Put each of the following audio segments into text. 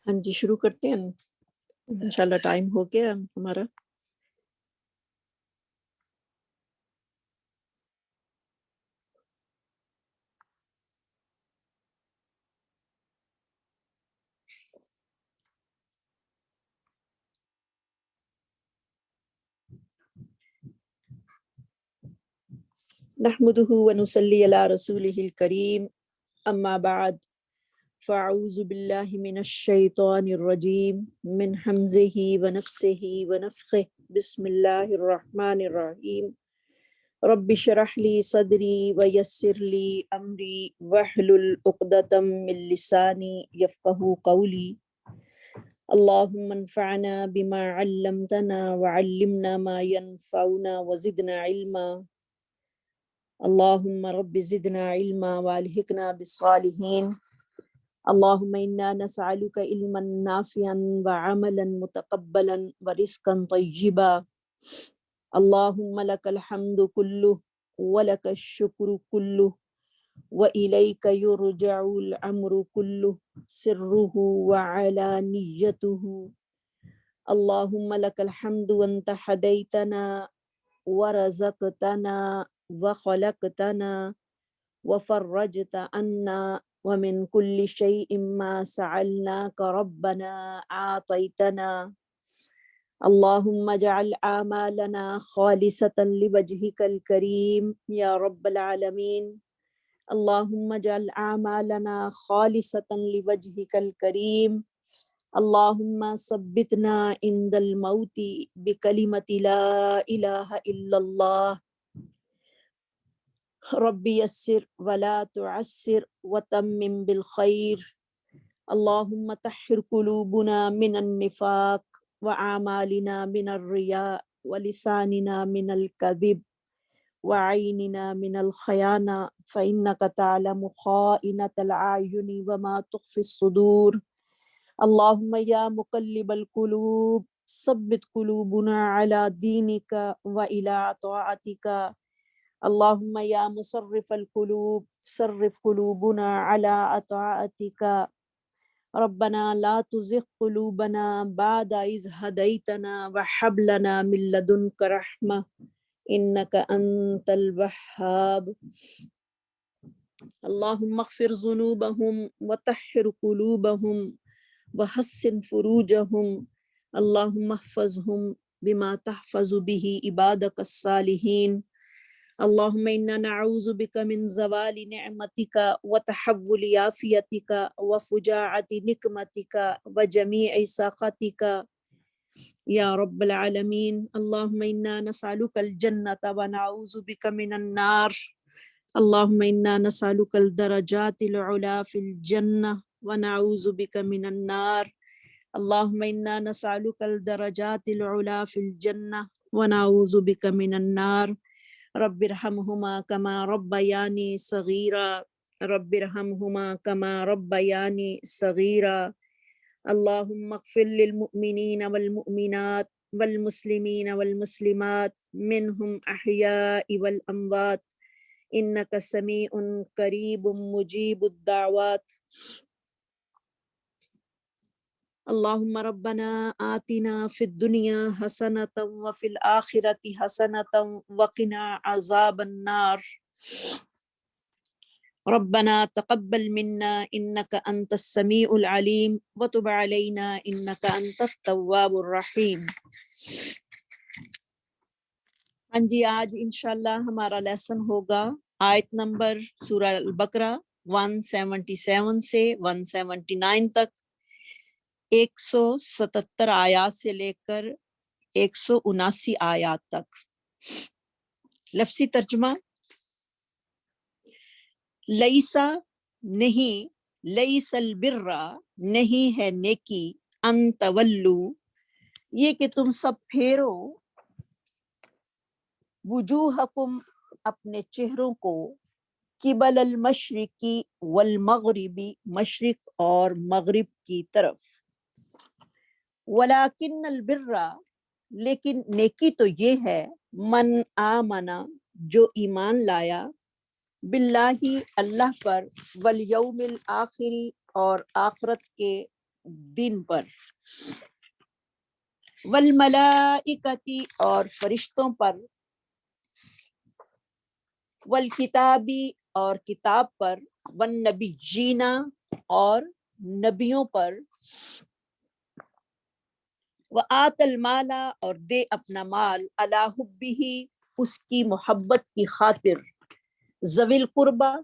ہاں جی، شروع کرتے ہیں انشاءاللہ، ٹائم ہو گیا ہمارا۔ نحمده ونصلي على رسوله الكريم، اما بعد، فاعوذ باللہ من الشیطان الرجیم، من حمزه ونفسه ونفخه، بسم اللہ الرحمن الرحیم۔ رب اشرح لي صدری ویسر لي امری واحلل عقدۃ من لسانی یفقهوا قولی۔ اللہم انفعنا بما علمتنا وعلمنا ما ينفعنا وزدنا علما۔ اللہم رب زدنا علما والحقنا بالصالحین۔ اللہم انا نسألک علما نافعا وعملا متقبلا ورزقا طیبا۔ اللہم لک الحمد کلہ ولک الشکر کلہ وإلیک یرجع الامر کلہ سرہ وعلانیتہ۔ اللہم لک الحمد وانت ہدیتنا ورزقتنا وخلقتنا وفرجت عنا ومن كل شيء ما سألناك ربنا أعطيتنا۔ اللهم اجعل أعمالنا خالصة لوجهك الكريم يا رب العالمين۔ اللهم اجعل أعمالنا خالصة لوجهك الكريم۔ اللهم ثبتنا عند الموت بكلمة لا إله إلا الله۔ رب یسر ولا تعسر وتمم بالخیر۔ اللہم طہر قلوبنا من النفاق وأعمالنا من الرياء ولساننا من الكذب وعيننا من الخيانة فإنك تعلم خائنة الأعين وما تخفي الصدور۔ اللہم یا مقلب القلوب ثبت قلوبنا على دينك وإلى طاعتك۔ اللہم یا مصرف القلوب صرف قلوبنا على طاعتك۔ ربنا لا تزغ قلوبنا بعد إذ هديتنا وهب لنا من لدنك رحمة إنك أنت الوهاب۔ اللہم اغفر ذنوبهم وطہر قلوبهم وحسن فروجهم۔ اللہم احفظهم بما تحفظ به عبادك الصالحين۔ اللہم انا نعوذ بک من زوال نعمتک وتحول عافیتک وفجاعت نقمتک وجمیع سخطک یا رب العالمین۔ اللہم انا نسألک الجنة ونعوذ بک من النار۔ اللہم انا نسألک الدرجات العلی فی الجنة ونعوذ بک من النار۔ اللہم انا نسألک الدرجات العلی فی الجنة ونعوذ بک من النار۔ رب ارحمہما کما ربیانی صغیرا، رب ارحمہما کما ربیانی صغیرا۔ اللہم اغفر للمؤمنین والمؤمنات والمسلمین والمسلمات منہم احیاء والاموات انک سمیع قریب مجیب الدعوات۔ اللہم ربنا آتنا فی الدنیا حسنۃ وفی الآخرۃ حسنۃ وقنا عذاب النار۔ ربنا تقبل منا انک انت السمیع العلیم وتب علینا انک انت التواب الرحیم۔ ہاں جی، آج انشاءاللہ ہمارا لیسن ہوگا آیت نمبر سورہ البقرہ 177 سے 179 تک، 177 آیات سے لے کر 179 آیات تک۔ لفظی ترجمہ، لیسا نہیں، لیس البر نہیں ہے نیکی، ان تولو یہ کہ تم سب پھیرو، وجوہکم اپنے چہروں کو، قبل المشرقی والمغربی مشرق اور مغرب کی طرف، ولیکن البر لیکن نیکی تو یہ ہے، من آمنا جو ایمان لایا، باللہ اللہ پر، والیوم الآخری اور آخرت کے دن پر، والملائکتی اور فرشتوں پر، والکتابی اور کتاب پر، والنبیین اور نبیوں پر، وآت المال اور دے اپنا مال، علی حبہ اس کی محبت کی خاطر، ذوی القربہ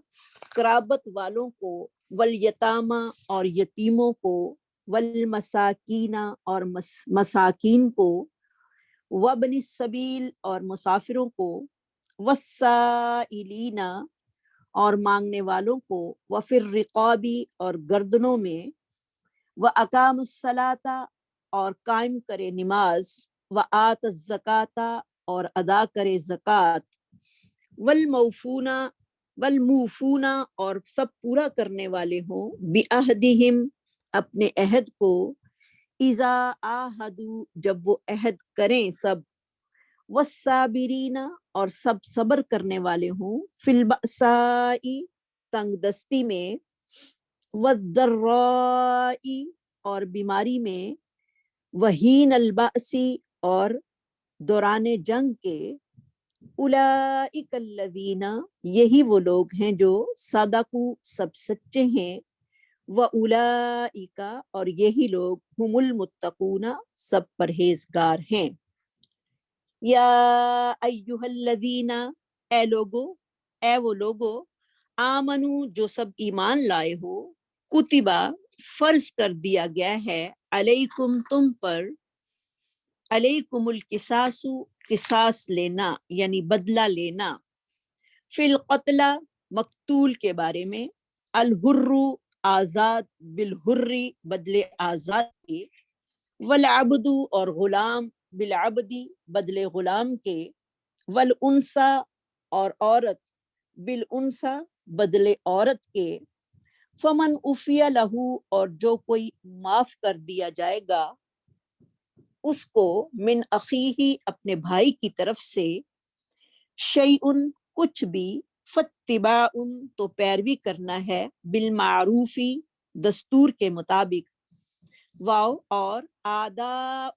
قرابت والوں کو، والیتامى اور یتیموں کو، والمساکین اور مساکین کو، وابن السبیل اور مسافروں کو، والسائلین اور مانگنے والوں کو، وفی الرقاب اور گردنوں میں، واقام الصلاۃ اور قائم کرے نماز، وآت الزکاۃ اور ادا کرے زکوٰۃ، والموفون اور سب پورا کرنے والے ہوں، بعہدہم اپنے عہد کو، اذا عاہدوا جب وہ عہد کریں سب، والصابرین اور سب صبر کرنے والے ہوں، فی البأساء تنگ دستی میں، والضراء اور بیماری میں، وحین البأس اور دوران جنگ کے، اولئک الذین یہی وہ لوگ ہیں جو صدقوا سب سچے ہیں، واولئک اور یہی لوگ هم المتقون سب پرہیزگار ہیں۔ یا ایھا الذین اے لوگو، اے وہ لوگو، آمنو جو سب ایمان لائے ہو، کتبہ فرض کر دیا گیا ہے، علیکم تم پر، علیکم القصاص قصاص لینا یعنی بدلہ لینا، فی القتلى مقتول کے بارے میں، الحر آزاد، بالحر بدلے آزاد کے، والعبد اور غلام، بالعبد بدلے غلام کے، والانثى اور عورت، بالانثى بدلے عورت کے، فمن عفی لہ اور جو کوئی معاف کر دیا جائے گا اس کو، من اخیہ اپنے بھائی کی طرف سے، شیء کچھ بھی، فاتباع تو پیروی کرنا ہے، بالمعروف دستور کے مطابق، واو اور آداء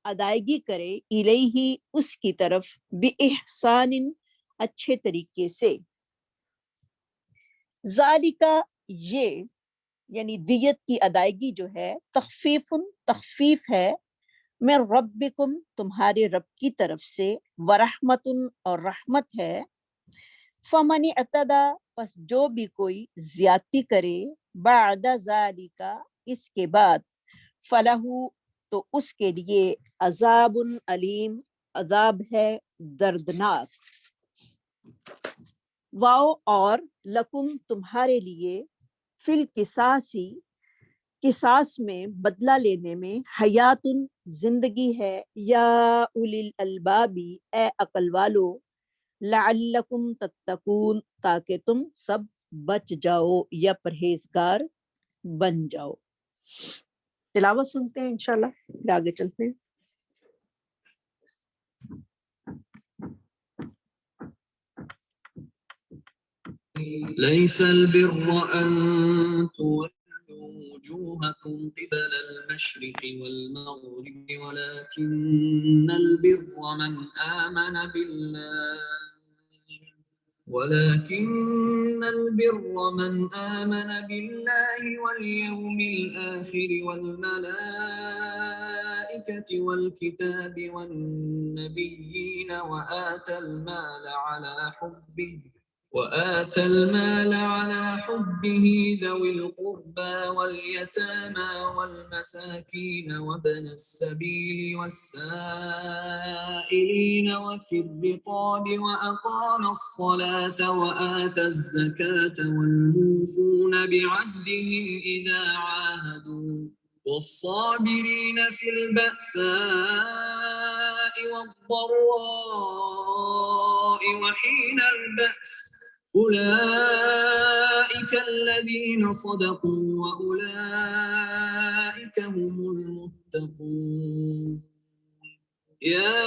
ادائیگی کرے، الیہ اس کی طرف، باحسان اچھے طریقے سے، ذالک یہ یعنی دیت کی ادائیگی جو ہے، تخفیف تخفیف ہے، من ربکم تمہارے رب کی طرف سے، ورحمت اور رحمت ہے، فمن اعتدی پس جو بھی کوئی زیادتی کرے، بعد ذالک اس کے بعد، فلہ تو اس کے لیے، عذاب علیم عذاب ہے دردناک، واو اور لکم تمہارے لیے، فی القصاص قصاص میں بدلہ لینے میں، حیات زندگی ہے، یا اولی الالباب اے عقل والو، لعلکم تتقون تاکہ تم سب بچ جاؤ یا پرہیزگار بن جاؤ۔ تلاوت سنتے ہیں انشاءاللہ، پھر آگے چلتے ہیں۔ ليس البر أن تولوا وجوهكم قبل المشرق والمغرب ولكن البر من آمن بالله واليوم الآخر والملائكة والكتاب والنبيين وآتى المال على حبه ذوي القربى واليتامى والمساكين وابن السبيل والسائلين وفي الرقاب وأقام الصلاة وآتى الزكاة والموفون بعهدهم إذا عاهدوا والصابرين في البأساء والضراء وحين البأس أولئك الذين صدقوا وأولئك هم المتقون يا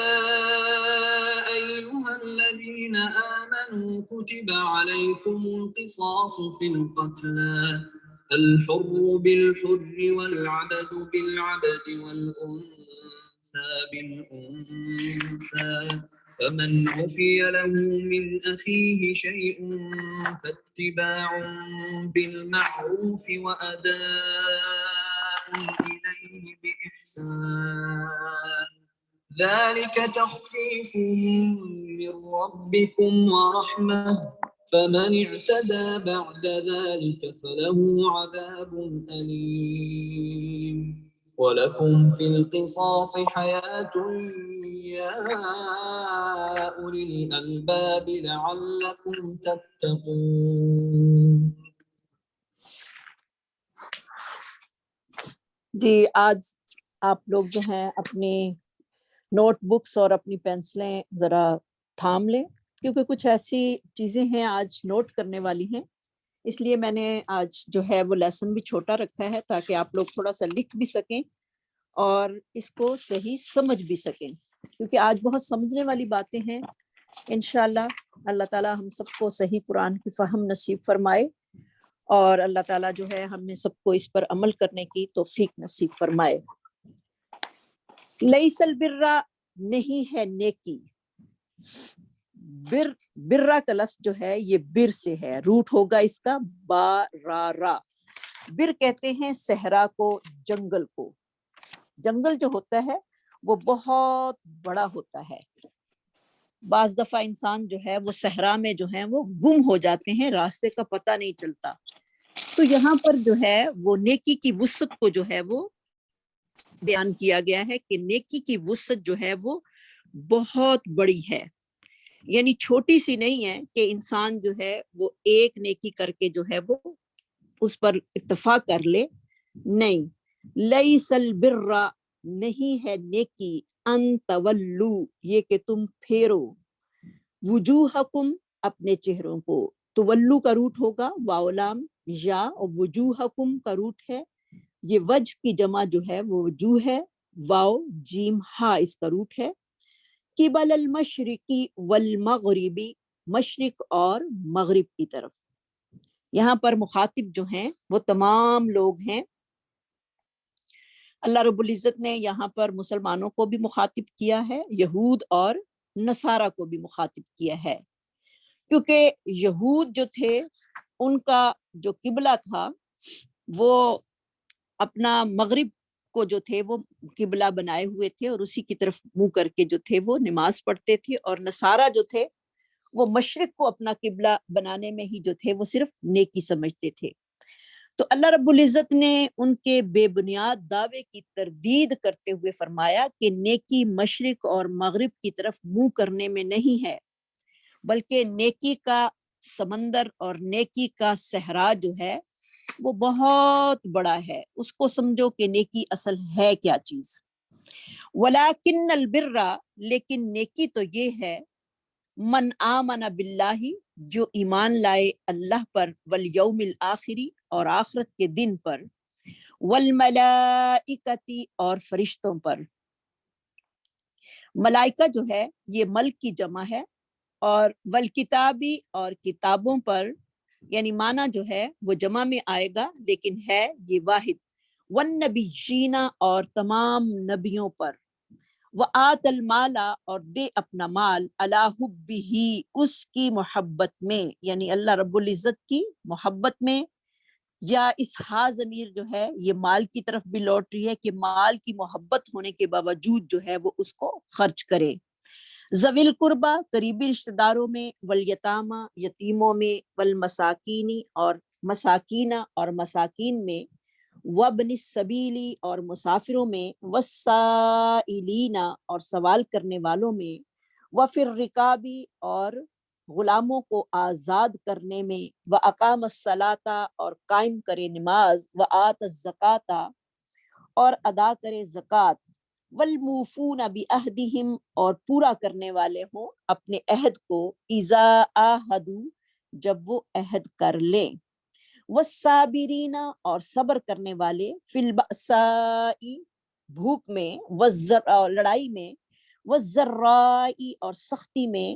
أيها الذين آمنوا كتب عليكم القصاص في القتلى الحر بالحر والعبد بالعبد والأنثى بالأنثى فمن عفي له من أخيه شيء فاتباع بالمعروف وأداء إليه بإحسان ذلك تخفيف من ربكم ورحمة فمن اعتدى بعد ذلك فله عذاب أليم ولكم في القصاص حياة يا أولي الألباب لعلكم تتقون. جی آج آپ لوگ جو ہیں اپنی نوٹ بکس اور اپنی پینسلیں ذرا تھام لیں، کیونکہ کچھ ایسی چیزیں ہیں آج نوٹ کرنے والی ہیں، اس لیے میں نے آج جو ہے وہ لیسن بھی چھوٹا رکھا ہے تاکہ آپ لوگ تھوڑا سا لکھ بھی سکیں اور اس کو صحیح سمجھ بھی سکیں، کیونکہ آج بہت سمجھنے والی باتیں ہیں. انشاءاللہ اللہ تعالیٰ ہم سب کو صحیح قرآن کی فہم نصیب فرمائے اور اللہ تعالیٰ جو ہے ہم نے سب کو اس پر عمل کرنے کی توفیق نصیب فرمائے. لیس البر نہیں ہے نیکی، برا کا لفظ جو ہے یہ بر سے ہے، روٹ ہوگا اس کا با را را. بر کہتے ہیں صحرا کو، جنگل کو. جنگل جو ہوتا ہے وہ بہت بڑا ہوتا ہے، بعض دفعہ انسان جو ہے وہ صحرا میں جو ہے وہ گم ہو جاتے ہیں، راستے کا پتہ نہیں چلتا. تو یہاں پر جو ہے وہ نیکی کی وسعت کو جو ہے وہ بیان کیا گیا ہے کہ نیکی کی وسعت جو ہے وہ بہت بڑی ہے، یعنی چھوٹی سی نہیں ہے کہ انسان جو ہے وہ ایک نیکی کر کے جو ہے وہ اس پر اتفاق کر لے. نہیں، لیس البر نہیں ہے نیکی ان تولو یہ کہ تم پھیرو وجوہکم اپنے چہروں کو. تولو کا روٹ ہوگا واولام یا، اور وجوہکم کا روٹ ہے یہ وجہ کی جمع جو ہے وہ وجوہ ہے، واو جیم ہا اس کا روٹ ہے. قبل المشرقی والمغربی مشرق اور مغرب کی طرف. یہاں پر مخاطب جو ہیں وہ تمام لوگ ہیں. اللہ رب العزت نے یہاں پر مسلمانوں کو بھی مخاطب کیا ہے، یہود اور نصارہ کو بھی مخاطب کیا ہے، کیونکہ یہود جو تھے ان کا جو قبلہ تھا وہ اپنا مغرب کو جو تھے وہ قبلہ بنائے ہوئے تھے اور اسی کی طرف منہ کر کے جو تھے وہ نماز پڑھتے تھے، اور نصارہ جو تھے وہ مشرق کو اپنا قبلہ بنانے میں ہی جو تھے وہ صرف نیکی سمجھتے تھے. تو اللہ رب العزت نے ان کے بے بنیاد دعوے کی تردید کرتے ہوئے فرمایا کہ نیکی مشرق اور مغرب کی طرف منہ کرنے میں نہیں ہے، بلکہ نیکی کا سمندر اور نیکی کا صحرا جو ہے وہ بہت بڑا ہے، اس کو سمجھو کہ نیکی اصل ہے کیا چیز. ولیکن البر لیکن نیکی تو یہ ہے من آمن باللہ جو ایمان لائے اللہ پر، والیوم الآخری اور آخرت کے دن پر، والملائکتی اور فرشتوں پر. ملائکہ جو ہے یہ ملک کی جمع ہے، اور والکتابی اور کتابوں پر، یعنی معنی جو ہے وہ جمع میں آئے گا لیکن ہے یہ واحد. والنبیین اور تمام نبیوں پر. وآت المال اور دے اپنا مال، علی حبہ اس کی محبت میں، یعنی اللہ رب العزت کی محبت میں. یا اس ہا ضمیر جو ہے یہ مال کی طرف بھی لوٹ رہی ہے کہ مال کی محبت ہونے کے باوجود جو ہے وہ اس کو خرچ کرے. ذوی القربہ قریبی رشتہ داروں میں، والیتامہ یتیموں میں، والمساکینی اور مساکینہ اور مساکین میں، وابن السبیلی اور مسافروں میں، والسائلین اور سوال کرنے والوں میں، وفی الرکابی اور غلاموں کو آزاد کرنے میں، واقام الصلاۃ اور قائم کرے نماز، وآت الزکاۃ اور ادا کرے زکوٰۃ، والموفون بعہدہم اور پورا کرنے والے ہوں اپنے عہد کو، اذا عاہدوا جب وہ عہد کر لیں، والصابرین اور صبر کرنے والے، فی البأساء بھوک میں، لڑائی میں، والضراء اور سختی میں،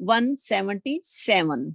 177,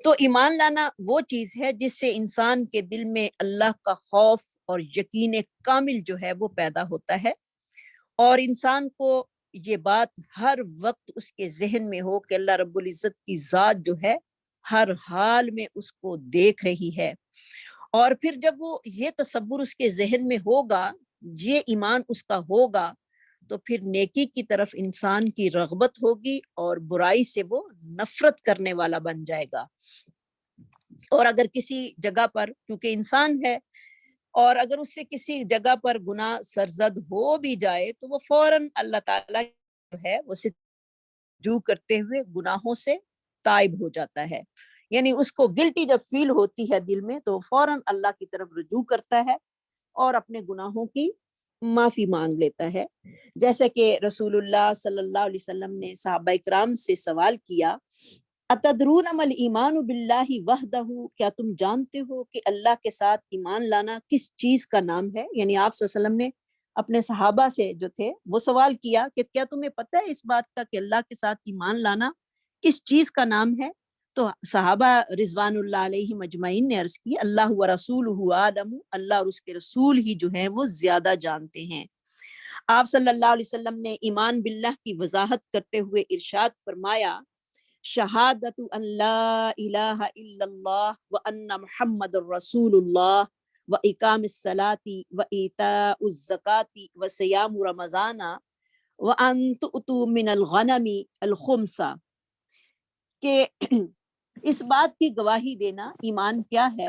تو ایمان لانا وہ چیز ہے جس سے انسان کے دل میں اللہ کا خوف اور یقین کامل جو ہے وہ پیدا ہوتا ہے، اور انسان کو یہ بات ہر وقت اس کے ذہن میں ہو کہ اللہ رب العزت کی ذات جو ہے ہر حال میں اس کو دیکھ رہی ہے۔ اور پھر جب وہ یہ تصور اس کے ذہن میں ہوگا، یہ ایمان اس کا ہوگا، تو پھر نیکی کی طرف انسان کی رغبت ہوگی اور برائی سے وہ نفرت کرنے والا بن جائے گا۔ اور اگر کسی جگہ پر، کیونکہ انسان ہے، اور اگر اس سے کسی جگہ پر گناہ سرزد ہو بھی جائے تو وہ فوراً اللہ تعالیٰ جو ہے وہ رجوع کرتے ہوئے گناہوں سے تائب ہو جاتا ہے، یعنی اس کو گلٹی جب فیل ہوتی ہے دل میں تو فوراً اللہ کی طرف رجوع کرتا ہے اور اپنے گناہوں کی معافی مانگ لیتا ہے۔ جیسے کہ رسول اللہ صلی اللہ علیہ وسلم نے صحابہ اکرام سے سوال کیا، اتدرون مل ایمان باللہ وحدہ، کیا تم جانتے ہو کہ اللہ کے ساتھ ایمان لانا کس چیز کا نام ہے؟ یعنی آپ صلی اللہ علیہ وسلم نے اپنے صحابہ سے جو تھے وہ سوال کیا کہ کیا تمہیں پتہ ہے اس بات کا کہ اللہ کے ساتھ ایمان لانا کس چیز کا نام ہے؟ تو صحابہ رضوان اللہ علیہ مجمعین نے عرض کی، اللہ و رسولہ عالم، اللہ اور اس کے رسول ہی جو ہیں وہ زیادہ جانتے ہیں۔ آپ صلی اللہ علیہ وسلم نے ایمان باللہ کی وضاحت کرتے ہوئے ارشاد فرمایا، شہادت ان لا الہ الا اللہ وان محمد الرسول اللہ واقام الصلاۃ وایتاء الزکاۃ وصیام رمضان وان تؤتوا من الغنم الخمسہ، کہ اس بات کی گواہی دینا ایمان کیا ہے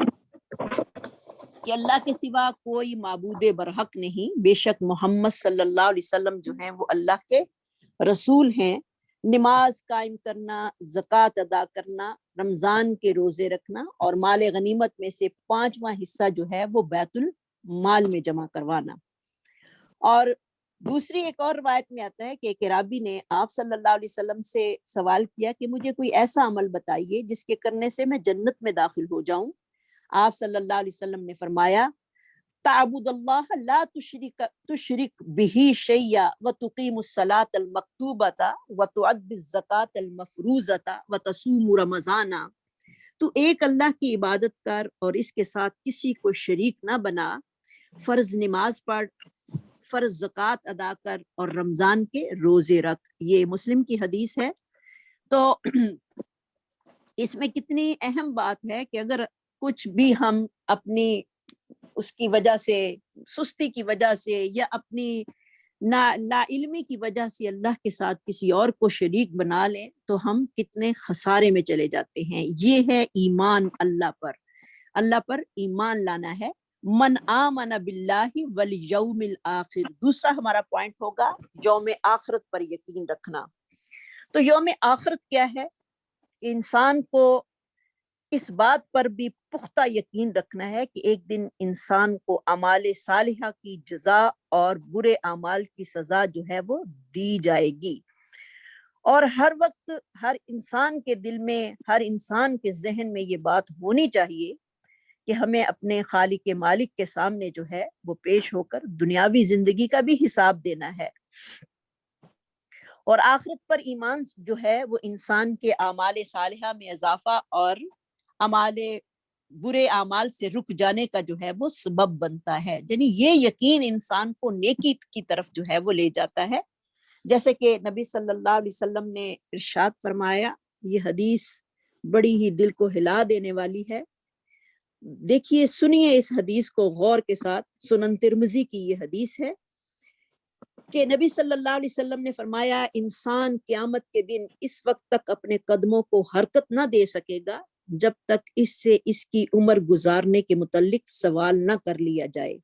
کہ اللہ کے سوا کوئی معبود برحق نہیں، بے شک محمد صلی اللہ علیہ وسلم جو ہیں وہ اللہ کے رسول ہیں، نماز قائم کرنا، زکوٰۃ ادا کرنا، رمضان کے روزے رکھنا، اور مال غنیمت میں سے 5واں حصہ جو ہے وہ بیت المال میں جمع کروانا۔ اور دوسری ایک اور روایت میں آتا ہے کہ ایک اعرابی نے آپ صلی اللہ علیہ وسلم سے سوال کیا کہ مجھے کوئی ایسا عمل بتائیے جس کے کرنے سے میں جنت میں داخل ہو جاؤں۔ آپ صلی اللہ علیہ وسلم نے فرمایا، تعبد اللہ لا تشرک بہ شیئا وتقیم الصلاۃ المکتوبۃ وتؤدی الزکاۃ المفروضۃ وتصوم رمضان، تو ایک اللہ کی عبادت کر اور اس کے ساتھ کسی کو شریک نہ بنا، فرض نماز پڑھ، فرض زکوٰۃ ادا کر، اور رمضان کے روزے رکھ۔ یہ مسلم کی حدیث ہے۔ تو اس میں کتنی اہم بات ہے کہ اگر کچھ بھی ہم اپنی اس کی وجہ سے، سستی کی وجہ سے یا اپنی نا علمی کی وجہ سے اللہ کے ساتھ کسی اور کو شریک بنا لیں تو ہم کتنے خسارے میں چلے جاتے ہیں۔ یہ ہے ایمان اللہ پر ایمان لانا ہے۔ من آمن باللہ والیوم الآخر، دوسرا ہمارا پوائنٹ ہوگا یوم آخرت پر یقین رکھنا۔ تو یوم آخرت کیا ہے؟ انسان کو اس بات پر بھی پختہ یقین رکھنا ہے کہ ایک دن انسان کو اعمال صالحہ کی جزا اور برے اعمال کی سزا جو ہے وہ دی جائے گی۔ اور ہر وقت ہر انسان کے دل میں، ہر انسان کے ذہن میں یہ بات ہونی چاہیے کہ ہمیں اپنے خالق مالک کے سامنے جو ہے وہ پیش ہو کر دنیاوی زندگی کا بھی حساب دینا ہے۔ اور آخرت پر ایمان جو ہے وہ انسان کے اعمال صالحہ میں اضافہ اور اعمال برے اعمال سے رک جانے کا جو ہے وہ سبب بنتا ہے، یعنی یہ یقین انسان کو نیکی کی طرف جو ہے وہ لے جاتا ہے۔ جیسے کہ نبی صلی اللہ علیہ وسلم نے ارشاد فرمایا، یہ حدیث بڑی ہی دل کو ہلا دینے والی ہے۔ دیکھیے، سنیے اس حدیث کو غور کے ساتھ، سنن ترمذی کی یہ حدیث ہے کہ نبی صلی اللہ علیہ وسلم نے فرمایا، انسان قیامت کے دن اس وقت تک اپنے قدموں کو حرکت نہ دے سکے گا جب تک اس سے اس کی عمر گزارنے کے متعلق سوال نہ کر لیا جائے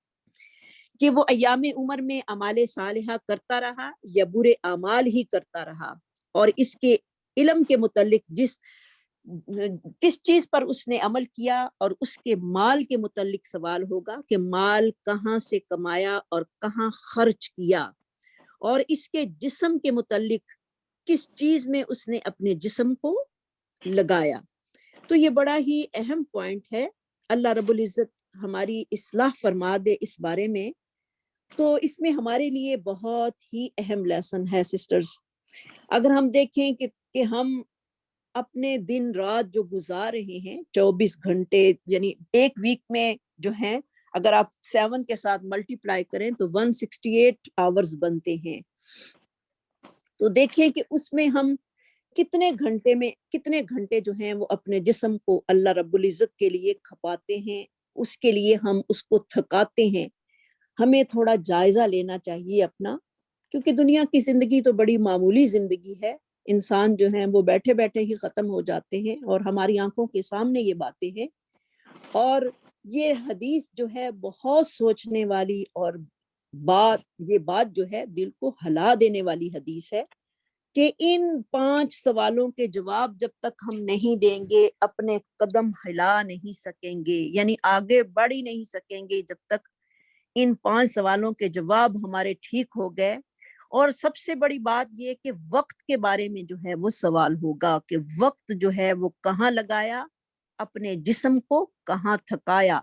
کہ وہ ایام عمر میں اعمال صالحہ کرتا رہا یا برے اعمال ہی کرتا رہا، اور اس کے علم کے متعلق کس چیز پر اس نے عمل کیا، اور اس کے مال کے متعلق سوال ہوگا کہ مال کہاں سے کمایا اور کہاں خرچ کیا، اور اس کے جسم کے متعلق کس چیز میں اس نے اپنے جسم کو لگایا۔ تو یہ بڑا ہی اہم پوائنٹ ہے۔ اللہ رب العزت ہماری اصلاح فرما دے اس بارے میں۔ تو اس میں ہمارے لیے بہت ہی اہم لیسن ہے سسٹرز۔ اگر ہم دیکھیں کہ ہم اپنے دن رات جو گزار رہے ہیں 24 گھنٹے، یعنی ایک ویک میں جو ہیں اگر آپ 7 کے ساتھ ملٹیپلائی کریں تو 168 آورز بنتے ہیں. تو دیکھیں کہ اس میں ہم کتنے گھنٹے جو ہیں وہ اپنے جسم کو اللہ رب العزت کے لیے کھپاتے ہیں، اس کے لیے ہم اس کو تھکاتے ہیں. ہمیں تھوڑا جائزہ لینا چاہیے اپنا، کیونکہ دنیا کی زندگی تو بڑی معمولی زندگی ہے. انسان جو ہیں وہ بیٹھے بیٹھے ہی ختم ہو جاتے ہیں، اور ہماری آنکھوں کے سامنے یہ باتیں ہیں. اور یہ حدیث جو ہے بہت سوچنے والی اور یہ بات جو ہے دل کو ہلا دینے والی حدیث ہے کہ ان 5 سوالوں کے جواب جب تک ہم نہیں دیں گے اپنے قدم ہلا نہیں سکیں گے، یعنی آگے بڑھ ہی نہیں سکیں گے جب تک ان 5 سوالوں کے جواب ہمارے ٹھیک ہو گئے. اور سب سے بڑی بات یہ کہ وقت کے بارے میں جو ہے وہ سوال ہوگا کہ وقت جو ہے وہ کہاں لگایا، اپنے جسم کو کہاں تھکایا.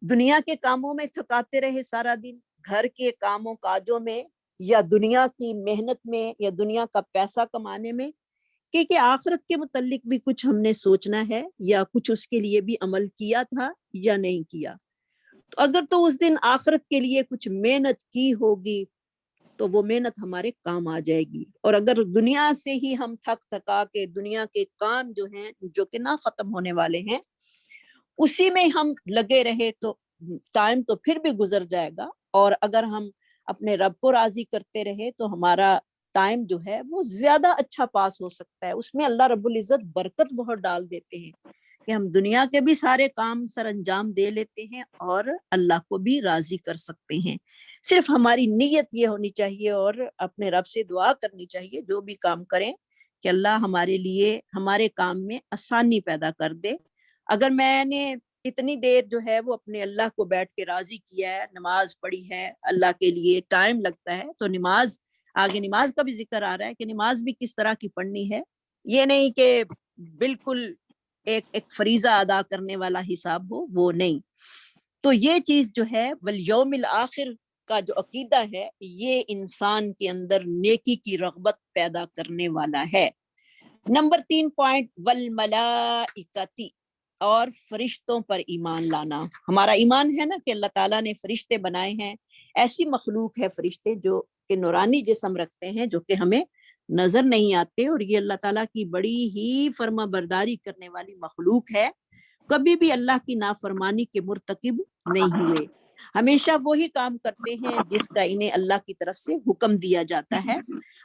دنیا کے کاموں میں تھکاتے رہے سارا دن، گھر کے کاموں کاجوں میں، یا دنیا کی محنت میں، یا دنیا کا پیسہ کمانے میں، کہ آخرت کے متعلق بھی کچھ ہم نے سوچنا ہے یا کچھ اس کے لیے بھی عمل کیا تھا یا نہیں کیا. تو اگر تو اس دن آخرت کے لیے کچھ محنت کی ہوگی تو وہ محنت ہمارے کام آ جائے گی. اور اگر دنیا سے ہی ہم تھک تھکا کے دنیا کے کام جو ہیں جو کہ نہ ختم ہونے والے ہیں اسی میں ہم لگے رہے تو ٹائم تو پھر بھی گزر جائے گا. اور اگر ہم اپنے رب کو راضی کرتے رہے تو ہمارا ٹائم جو ہے وہ زیادہ اچھا پاس ہو سکتا ہے. اس میں اللہ رب العزت برکت بہت ڈال دیتے ہیں کہ ہم دنیا کے بھی سارے کام سر انجام دے لیتے ہیں اور اللہ کو بھی راضی کر سکتے ہیں. صرف ہماری نیت یہ ہونی چاہیے اور اپنے رب سے دعا کرنی چاہیے جو بھی کام کریں کہ اللہ ہمارے لیے ہمارے کام میں آسانی پیدا کر دے. اگر میں نے اتنی دیر جو ہے وہ اپنے اللہ کو بیٹھ کے راضی کیا ہے، نماز پڑھی ہے، اللہ کے لیے ٹائم لگتا ہے، تو آگے نماز کا بھی ذکر آ رہا ہے کہ نماز بھی کس طرح کی پڑھنی ہے. یہ نہیں کہ بالکل ایک فریضہ ادا کرنے والا حساب ہو، وہ نہیں. تو یہ چیز جو ہے والیوم الآخر کا جو عقیدہ ہے یہ انسان کے اندر نیکی کی رغبت پیدا کرنے والا ہے. نمبر 3 پوائنٹ والملائکتی، اور فرشتوں پر ایمان لانا. ہمارا ایمان ہے نا کہ اللہ تعالیٰ نے فرشتے بنائے ہیں، ایسی مخلوق ہے فرشتے جو کہ نورانی جسم رکھتے ہیں جو کہ ہمیں نظر نہیں آتے، اور یہ اللہ تعالیٰ کی بڑی ہی فرما برداری کرنے والی مخلوق ہے. کبھی بھی اللہ کی نافرمانی کے مرتکب نہیں ہوئے، ہمیشہ وہی کام کرتے ہیں جس کا انہیں اللہ کی طرف سے حکم دیا جاتا ہے.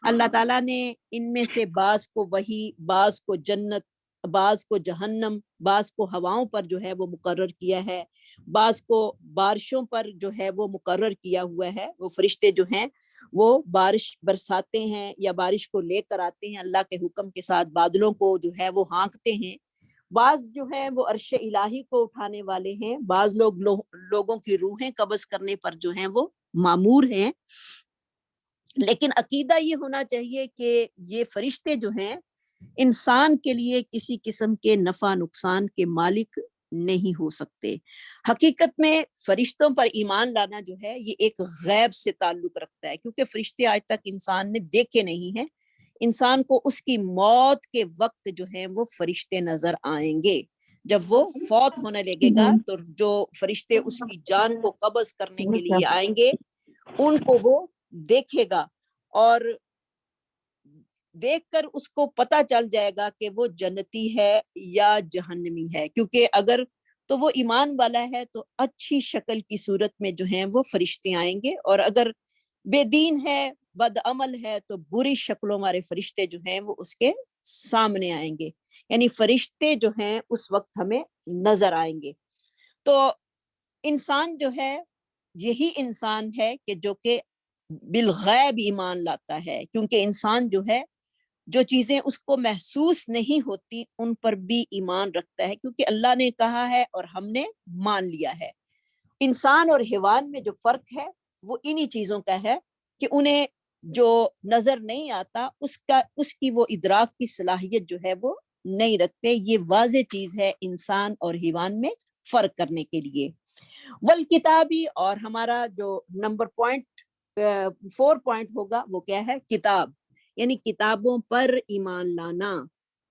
اللہ تعالیٰ نے ان میں سے بعض کو وحی، بعض کو جنت، بعض کو جہنم، بعض کو ہواؤں پر جو ہے وہ مقرر کیا ہے، بعض کو بارشوں پر جو ہے وہ مقرر کیا ہوا ہے. وہ فرشتے جو ہیں وہ بارش برساتے ہیں یا بارش کو لے کر آتے ہیں اللہ کے حکم کے ساتھ، بادلوں کو جو ہے وہ ہانکتے ہیں. بعض جو ہیں وہ عرش الہی کو اٹھانے والے ہیں، بعض لوگوں کی روحیں قبض کرنے پر جو ہیں وہ مامور ہیں. لیکن عقیدہ یہ ہونا چاہیے کہ یہ فرشتے جو ہیں انسان کے لیے کسی قسم کے نفع نقصان کے مالک نہیں ہو سکتے. حقیقت میں فرشتوں پر ایمان لانا جو ہے یہ ایک غیب سے تعلق رکھتا ہے، کیونکہ فرشتے آج تک انسان نے دیکھے نہیں ہیں. انسان کو اس کی موت کے وقت جو ہے وہ فرشتے نظر آئیں گے. جب وہ فوت ہونے لگے گا تو جو فرشتے اس کی جان کو قبض کرنے کے لیے آئیں گے ان کو وہ دیکھے گا، اور دیکھ کر اس کو پتا چل جائے گا کہ وہ جنتی ہے یا جہنمی ہے. کیونکہ اگر تو وہ ایمان والا ہے تو اچھی شکل کی صورت میں جو ہیں وہ فرشتے آئیں گے، اور اگر بے دین ہے، بد عمل ہے، تو بری شکلوں والے فرشتے جو ہیں وہ اس کے سامنے آئیں گے. یعنی فرشتے جو ہیں اس وقت ہمیں نظر آئیں گے. تو انسان جو ہے یہی انسان ہے کہ جو کہ بالغیب ایمان لاتا ہے، کیونکہ انسان جو ہے جو چیزیں اس کو محسوس نہیں ہوتی ان پر بھی ایمان رکھتا ہے، کیونکہ اللہ نے کہا ہے اور ہم نے مان لیا ہے. انسان اور حیوان میں جو فرق ہے وہ انہی چیزوں کا ہے کہ انہیں جو نظر نہیں آتا اس کی وہ ادراک کی صلاحیت جو ہے وہ نہیں رکھتے. یہ واضح چیز ہے انسان اور حیوان میں فرق کرنے کے لیے. والکتابی، اور ہمارا جو نمبر 4 پوائنٹ ہوگا وہ کیا ہے؟ کتاب، یعنی کتابوں پر ایمان لانا.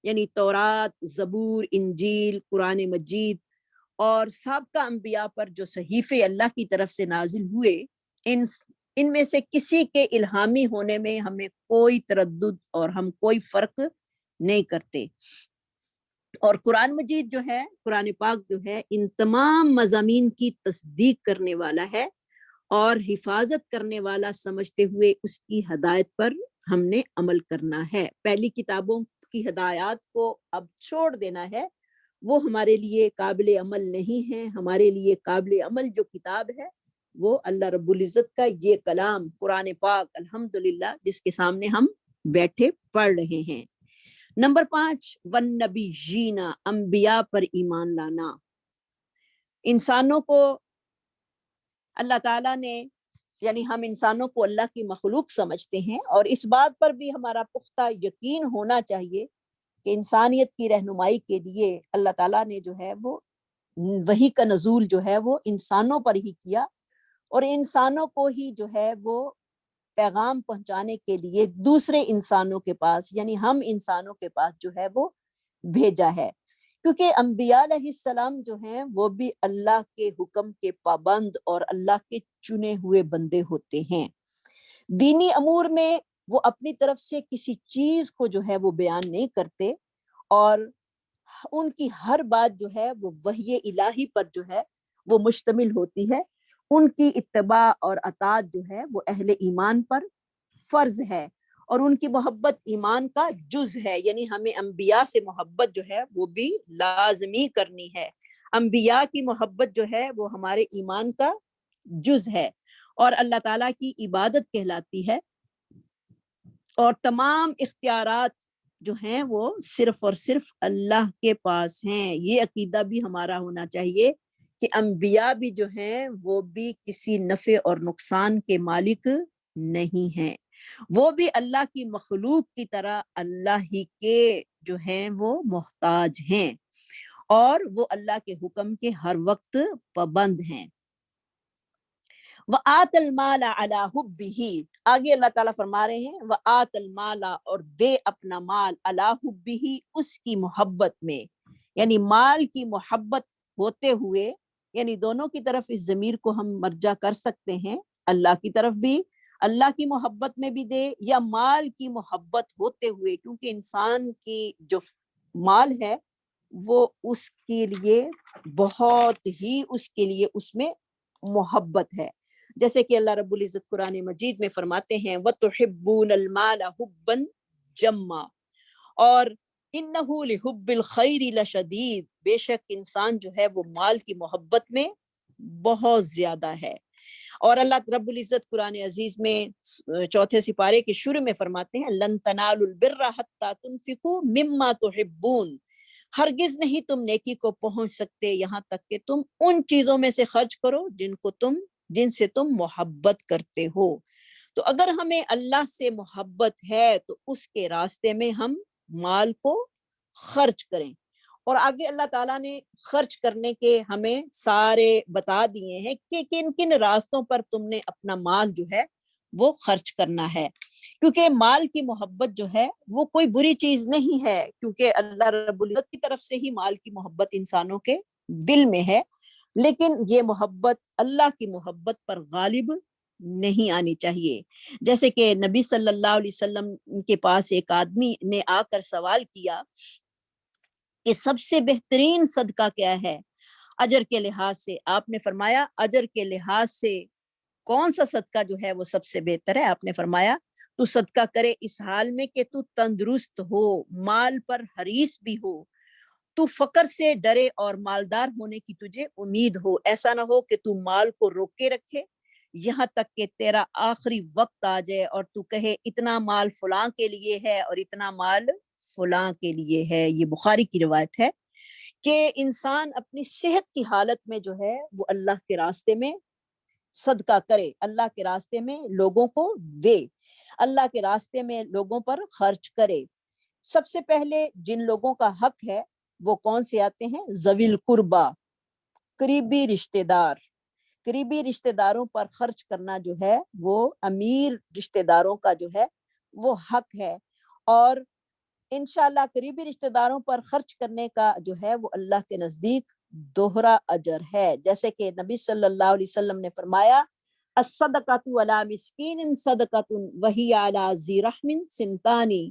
یعنی تورات، زبور، انجیل، قرآن مجید اور سابقہ انبیاء پر جو صحیفے اللہ کی طرف سے نازل ہوئے، ان میں سے کسی کے الہامی ہونے میں ہمیں کوئی تردد اور ہم کوئی فرق نہیں کرتے۔ اور قرآن مجید جو ہے، قرآن پاک جو ہے، ان تمام مضامین کی تصدیق کرنے والا ہے اور حفاظت کرنے والا سمجھتے ہوئے اس کی ہدایت پر ہم نے عمل کرنا ہے۔ پہلی کتابوں کی ہدایات کو اب چھوڑ دینا ہے، وہ ہمارے لیے قابل عمل نہیں ہے۔ ہمارے لیے قابل عمل جو کتاب ہے وہ اللہ رب العزت کا یہ کلام قرآن پاک الحمدللہ، جس کے سامنے ہم بیٹھے پڑھ رہے ہیں۔ نمبر 5، والنبی جینا، انبیاء پر ایمان لانا۔ انسانوں کو اللہ تعالیٰ نے، یعنی ہم انسانوں کو اللہ کی مخلوق سمجھتے ہیں، اور اس بات پر بھی ہمارا پختہ یقین ہونا چاہیے کہ انسانیت کی رہنمائی کے لیے اللہ تعالیٰ نے جو ہے وہ وحی کا نزول جو ہے وہ انسانوں پر ہی کیا، اور انسانوں کو ہی جو ہے وہ پیغام پہنچانے کے لیے دوسرے انسانوں کے پاس، یعنی ہم انسانوں کے پاس جو ہے وہ بھیجا ہے، کیونکہ انبیاء علیہ السلام جو ہیں وہ بھی اللہ کے حکم کے پابند اور اللہ کے چنے ہوئے بندے ہوتے ہیں۔ دینی امور میں وہ اپنی طرف سے کسی چیز کو جو ہے وہ بیان نہیں کرتے، اور ان کی ہر بات جو ہے وہ وحی الہی پر جو ہے وہ مشتمل ہوتی ہے۔ ان کی اتباع اور اطاعت جو ہے وہ اہل ایمان پر فرض ہے، اور ان کی محبت ایمان کا جز ہے، یعنی ہمیں انبیاء سے محبت جو ہے وہ بھی لازمی کرنی ہے۔ انبیاء کی محبت جو ہے وہ ہمارے ایمان کا جز ہے اور اللہ تعالیٰ کی عبادت کہلاتی ہے، اور تمام اختیارات جو ہیں وہ صرف اور صرف اللہ کے پاس ہیں۔ یہ عقیدہ بھی ہمارا ہونا چاہیے کہ انبیاء بھی جو ہیں وہ بھی کسی نفع اور نقصان کے مالک نہیں ہیں، وہ بھی اللہ کی مخلوق کی طرح اللہ ہی کے جو ہیں وہ محتاج ہیں، اور وہ اللہ کے حکم کے ہر وقت پابند ہیں۔ وَآتَ الْمَالَ عَلَىٰ حُبِّهِ، آگے اللہ تعالیٰ فرما رہے ہیں وَآتَ الْمَالَ، اور دے اپنا مال، عَلَىٰ حُبِّهِ، اس کی محبت میں، یعنی مال کی محبت ہوتے ہوئے، یعنی دونوں کی طرف اس ضمیر کو ہم مرجع کر سکتے ہیں، اللہ کی طرف بھی، اللہ کی محبت میں بھی دے، یا مال کی محبت ہوتے ہوئے، کیونکہ انسان کی جو مال ہے وہ اس کے لیے بہت ہی، اس کے لیے اس میں محبت ہے، جیسے کہ اللہ رب العزت قرآن مجید میں فرماتے ہیں وَتُحِبُّونَ الْمَالَ حُبًّا جَمًّا، اور إِنَّهُ لِحُبِّ الْخَيْرِ لَشَدِيدٌ، بے شک انسان جو ہے وہ مال کی محبت میں بہت زیادہ ہے۔ اور اللہ رب العزت قرآن عزیز میں 4 سپارے کے شروع میں فرماتے ہیں لَن تَنَالُوا الْبِرَّ حَتَّى تُنْفِقُوا مِمَّا تُحِبُّونَ، ہرگز نہیں تم نیکی کو پہنچ سکتے یہاں تک کہ تم ان چیزوں میں سے خرچ کرو جن سے تم محبت کرتے ہو۔ تو اگر ہمیں اللہ سے محبت ہے تو اس کے راستے میں ہم مال کو خرچ کریں، اور آگے اللہ تعالیٰ نے خرچ کرنے کے ہمیں سارے بتا دیے ہیں کہ کن کن راستوں پر تم نے اپنا مال جو ہے وہ خرچ کرنا ہے، کیونکہ مال کی محبت جو ہے وہ کوئی بری چیز نہیں ہے، کیونکہ اللہ رب العزت کی طرف سے ہی مال کی محبت انسانوں کے دل میں ہے، لیکن یہ محبت اللہ کی محبت پر غالب نہیں آنی چاہیے۔ جیسے کہ نبی صلی اللہ علیہ وسلم کے پاس ایک آدمی نے آ کر سوال کیا کہ سب سے بہترین صدقہ کیا ہے اجر کے لحاظ سے؟ آپ نے فرمایا اجر کے لحاظ سے کون سا صدقہ جو ہے وہ سب سے بہتر ہے؟ آپ نے فرمایا تو صدقہ کرے اس حال میں کہ تو تندرست ہو، مال پر حریص بھی ہو، تو فقر سے ڈرے اور مالدار ہونے کی تجھے امید ہو، ایسا نہ ہو کہ تو مال کو روک کے رکھے یہاں تک کہ تیرا آخری وقت آ جائے اور تو کہے اتنا مال فلاں کے لیے ہے اور اتنا مال فلاں کے لیے ہے۔ یہ بخاری کی روایت ہے کہ انسان اپنی صحت کی حالت میں جو ہے وہ اللہ کے راستے میں صدقہ کرے، اللہ کے راستے میں لوگوں کو دے، اللہ کے راستے میں لوگوں پر خرچ کرے۔ سب سے پہلے جن لوگوں کا حق ہے وہ کون سے آتے ہیں؟ ذوی القربہ، قریبی رشتہ دار۔ قریبی رشتہ داروں پر خرچ کرنا جو ہے وہ امیر رشتہ داروں کا جو ہے وہ حق ہے، اور انشاءاللہ قریبی رشتہ داروں پر خرچ کرنے کا جو ہے وہ اللہ کے نزدیک دوہرا اجر ہے، جیسے کہ نبی صلی اللہ علیہ وسلم نے فرمایا الصدقۃ علی مسکین صدقۃ وہی علی ذی رحم سنتانی،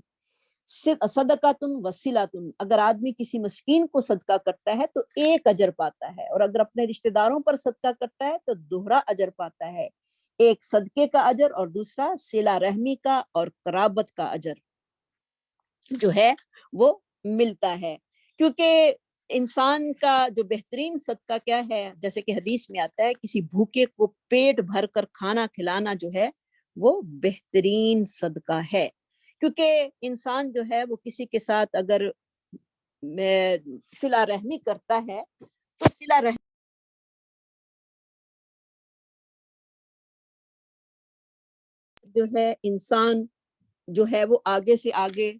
صدقۃ وصلۃ، اگر آدمی کسی مسکین کو صدقہ کرتا ہے تو ایک اجر پاتا ہے، اور اگر اپنے رشتہ داروں پر صدقہ کرتا ہے تو دوہرا اجر پاتا ہے، ایک صدقے کا اجر اور دوسرا صلہ رحمی کا اور قرابت کا اجر جو ہے وہ ملتا ہے۔ کیونکہ انسان کا جو بہترین صدقہ کیا ہے، جیسے کہ حدیث میں آتا ہے کسی بھوکے کو پیٹ بھر کر کھانا کھلانا جو ہے وہ بہترین صدقہ ہے، کیونکہ انسان جو ہے وہ کسی کے ساتھ اگر صلہ رحمی کرتا ہے تو صلہ رحمی جو ہے انسان جو ہے وہ آگے سے آگے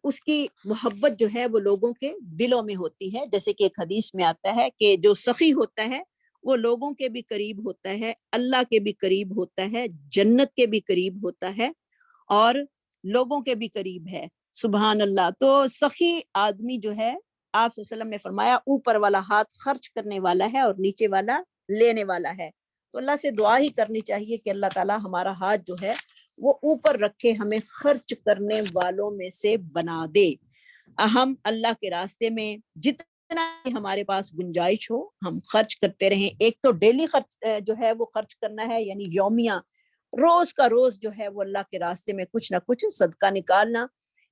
اس کی محبت جو ہے وہ لوگوں کے دلوں میں ہوتی ہے، جیسے کہ ایک حدیث میں آتا ہے کہ جو سخی ہوتا ہے وہ لوگوں کے بھی قریب ہوتا ہے، اللہ کے بھی قریب ہوتا ہے، جنت کے بھی قریب ہوتا ہے اور لوگوں کے بھی قریب ہے، سبحان اللہ۔ تو سخی آدمی جو ہے آپ صلی اللہ علیہ وسلم نے فرمایا اوپر والا ہاتھ خرچ کرنے والا ہے اور نیچے والا لینے والا ہے، تو اللہ سے دعا ہی کرنی چاہیے کہ اللہ تعالی ہمارا ہاتھ جو ہے وہ اوپر رکھے، ہمیں خرچ کرنے والوں میں سے بنا دے، ہم اللہ کے راستے میں جتنا ہمارے پاس گنجائش ہو ہم خرچ کرتے رہیں۔ ایک تو ڈیلی خرچ جو ہے وہ خرچ کرنا ہے، یعنی یومیہ روز کا روز جو ہے وہ اللہ کے راستے میں کچھ نہ کچھ صدقہ نکالنا،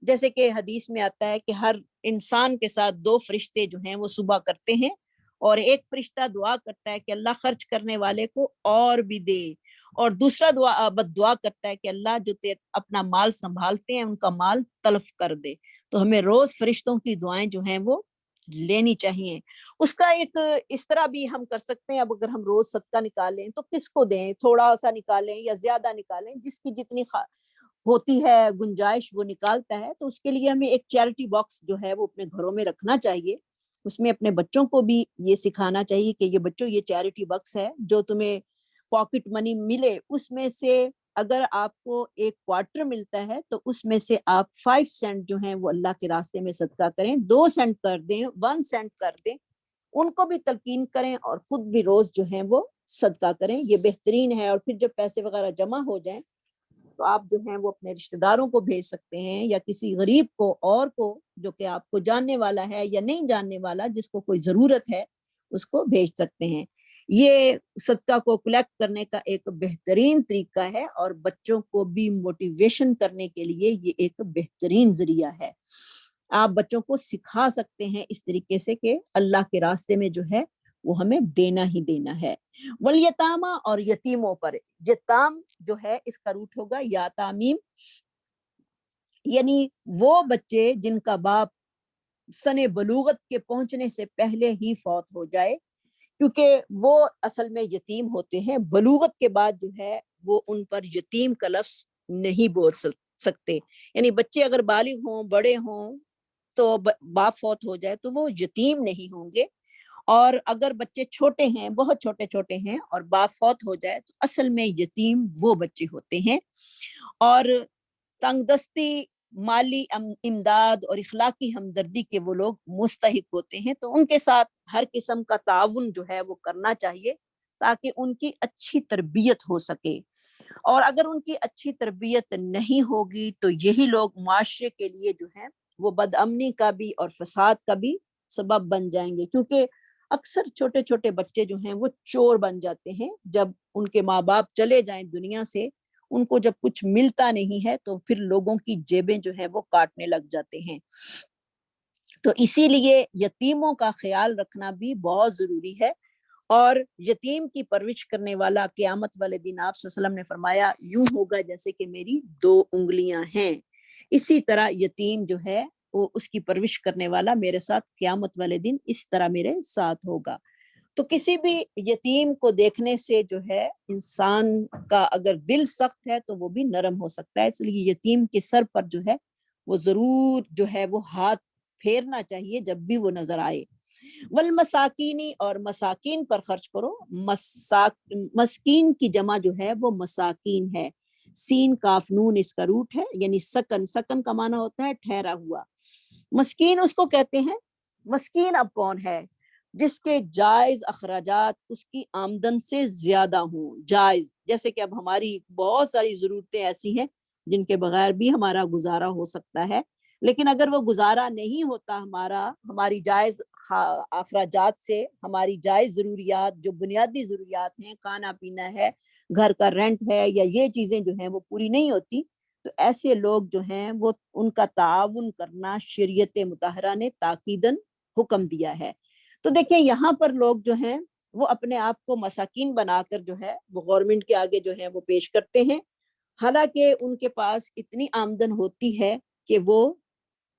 جیسے کہ حدیث میں آتا ہے کہ ہر انسان کے ساتھ دو فرشتے جو ہیں وہ صبح کرتے ہیں، اور ایک فرشتہ دعا کرتا ہے کہ اللہ خرچ کرنے والے کو اور بھی دے، اور دوسرا بد دعا کرتا ہے کہ اللہ جو اپنا مال سنبھالتے ہیں ان کا مال تلف کر دے۔ تو ہمیں روز فرشتوں کی دعائیں جو ہیں وہ لینی چاہیے۔ اس کا ایک اس طرح بھی ہم کر سکتے ہیں، اب اگر ہم روز صدقہ نکالیں تو کس کو دیں، تھوڑا سا نکالیں یا زیادہ نکالیں، جس کی جتنی ہوتی ہے گنجائش وہ نکالتا ہے، تو اس کے لیے ہمیں ایک چیریٹی باکس جو ہے وہ اپنے گھروں میں رکھنا چاہیے، اس میں اپنے بچوں کو بھی یہ سکھانا چاہیے کہ یہ بچوں یہ چیریٹی باکس ہے، جو تمہیں پاکٹ منی ملے اس میں سے اگر آپ کو ایک کوارٹر ملتا ہے تو اس میں سے آپ 5 سینٹ جو ہیں وہ اللہ کے راستے میں صدقہ کریں، 2 سینٹ کر دیں، 1 سینٹ کر دیں، ان کو بھی تلقین کریں اور خود بھی روز جو ہیں وہ صدقہ کریں، یہ بہترین ہے۔ اور پھر جب پیسے وغیرہ جمع ہو جائیں تو آپ جو ہیں وہ اپنے رشتہ داروں کو بھیج سکتے ہیں، یا کسی غریب کو اور کو جو کہ آپ کو جاننے والا ہے یا نہیں جاننے والا، جس کو کوئی ضرورت ہے اس کو بھیج سکتے ہیں۔ یہ صدقہ کو کلیکٹ کرنے کا ایک بہترین طریقہ ہے، اور بچوں کو بھی موٹیویشن کرنے کے لیے یہ ایک بہترین ذریعہ ہے۔ آپ بچوں کو سکھا سکتے ہیں اس طریقے سے کہ اللہ کے راستے میں جو ہے وہ ہمیں دینا ہی دینا ہے۔ والیتامہ، اور یتیموں پر، یتام جو ہے اس کا روٹ ہوگا یا تامیم، یعنی وہ بچے جن کا باپ سن بلوغت کے پہنچنے سے پہلے ہی فوت ہو جائے، کیونکہ وہ اصل میں یتیم ہوتے ہیں، بلوغت کے بعد جو ہے وہ ان پر یتیم کا لفظ نہیں بول سکتے، یعنی بچے اگر بالغ ہوں، بڑے ہوں تو باپ فوت ہو جائے تو وہ یتیم نہیں ہوں گے، اور اگر بچے چھوٹے ہیں، بہت چھوٹے چھوٹے ہیں اور باپ فوت ہو جائے تو اصل میں یتیم وہ بچے ہوتے ہیں۔ اور تنگ دستی، مالی امداد اور اخلاقی ہمدردی کے وہ لوگ مستحق ہوتے ہیں، تو ان کے ساتھ ہر قسم کا تعاون جو ہے وہ کرنا چاہیے تاکہ ان کی اچھی تربیت ہو سکے، اور اگر ان کی اچھی تربیت نہیں ہوگی تو یہی لوگ معاشرے کے لیے جو ہے وہ بد امنی کا بھی اور فساد کا بھی سبب بن جائیں گے، کیونکہ اکثر چھوٹے چھوٹے بچے جو ہیں وہ چور بن جاتے ہیں، جب ان کے ماں باپ چلے جائیں دنیا سے، ان کو جب کچھ ملتا نہیں ہے تو پھر لوگوں کی جیبیں جو ہیں وہ کاٹنے لگ جاتے ہیں۔ تو اسی لیے یتیموں کا خیال رکھنا بھی بہت ضروری ہے، اور یتیم کی پرورش کرنے والا قیامت والے دن آپ صلی اللہ علیہ وسلم نے فرمایا یوں ہوگا جیسے کہ میری 2 انگلیاں ہیں، اسی طرح یتیم جو ہے وہ اس کی پرورش کرنے والا میرے ساتھ قیامت والے دن اس طرح میرے ساتھ ہوگا۔ تو کسی بھی یتیم کو دیکھنے سے جو ہے انسان کا اگر دل سخت ہے تو وہ بھی نرم ہو سکتا ہے، اس لیے یتیم کے سر پر جو ہے وہ ضرور جو ہے وہ ہاتھ پھیرنا چاہیے جب بھی وہ نظر آئے۔ والمساکینی، اور مساکین پر خرچ کرو، مسکین کی جمع جو ہے وہ مساکین ہے، سین کاف نون اس کا روٹ ہے، یعنی سکن، سکن کا معنی ہوتا ہے ٹھہرا ہوا۔ مسکین اس کو کہتے ہیں، مسکین اب کون ہے؟ جس کے جائز اخراجات اس کی آمدن سے زیادہ ہوں، جائز، جیسے کہ اب ہماری بہت ساری ضرورتیں ایسی ہیں جن کے بغیر بھی ہمارا گزارا ہو سکتا ہے، لیکن اگر وہ گزارا نہیں ہوتا ہماری جائز اخراجات سے، ہماری جائز ضروریات جو بنیادی ضروریات ہیں، کھانا پینا ہے، گھر کا رینٹ ہے، یا یہ چیزیں جو ہیں وہ پوری نہیں ہوتی، تو ایسے لوگ جو ہیں وہ ان کا تعاون کرنا شریعت مطہرہ نے تاکیداً حکم دیا ہے۔ تو دیکھیں یہاں پر لوگ جو ہیں وہ اپنے آپ کو مساکین بنا کر جو ہے وہ گورنمنٹ کے آگے جو ہے وہ پیش کرتے ہیں، حالانکہ ان کے پاس اتنی آمدن ہوتی ہے کہ وہ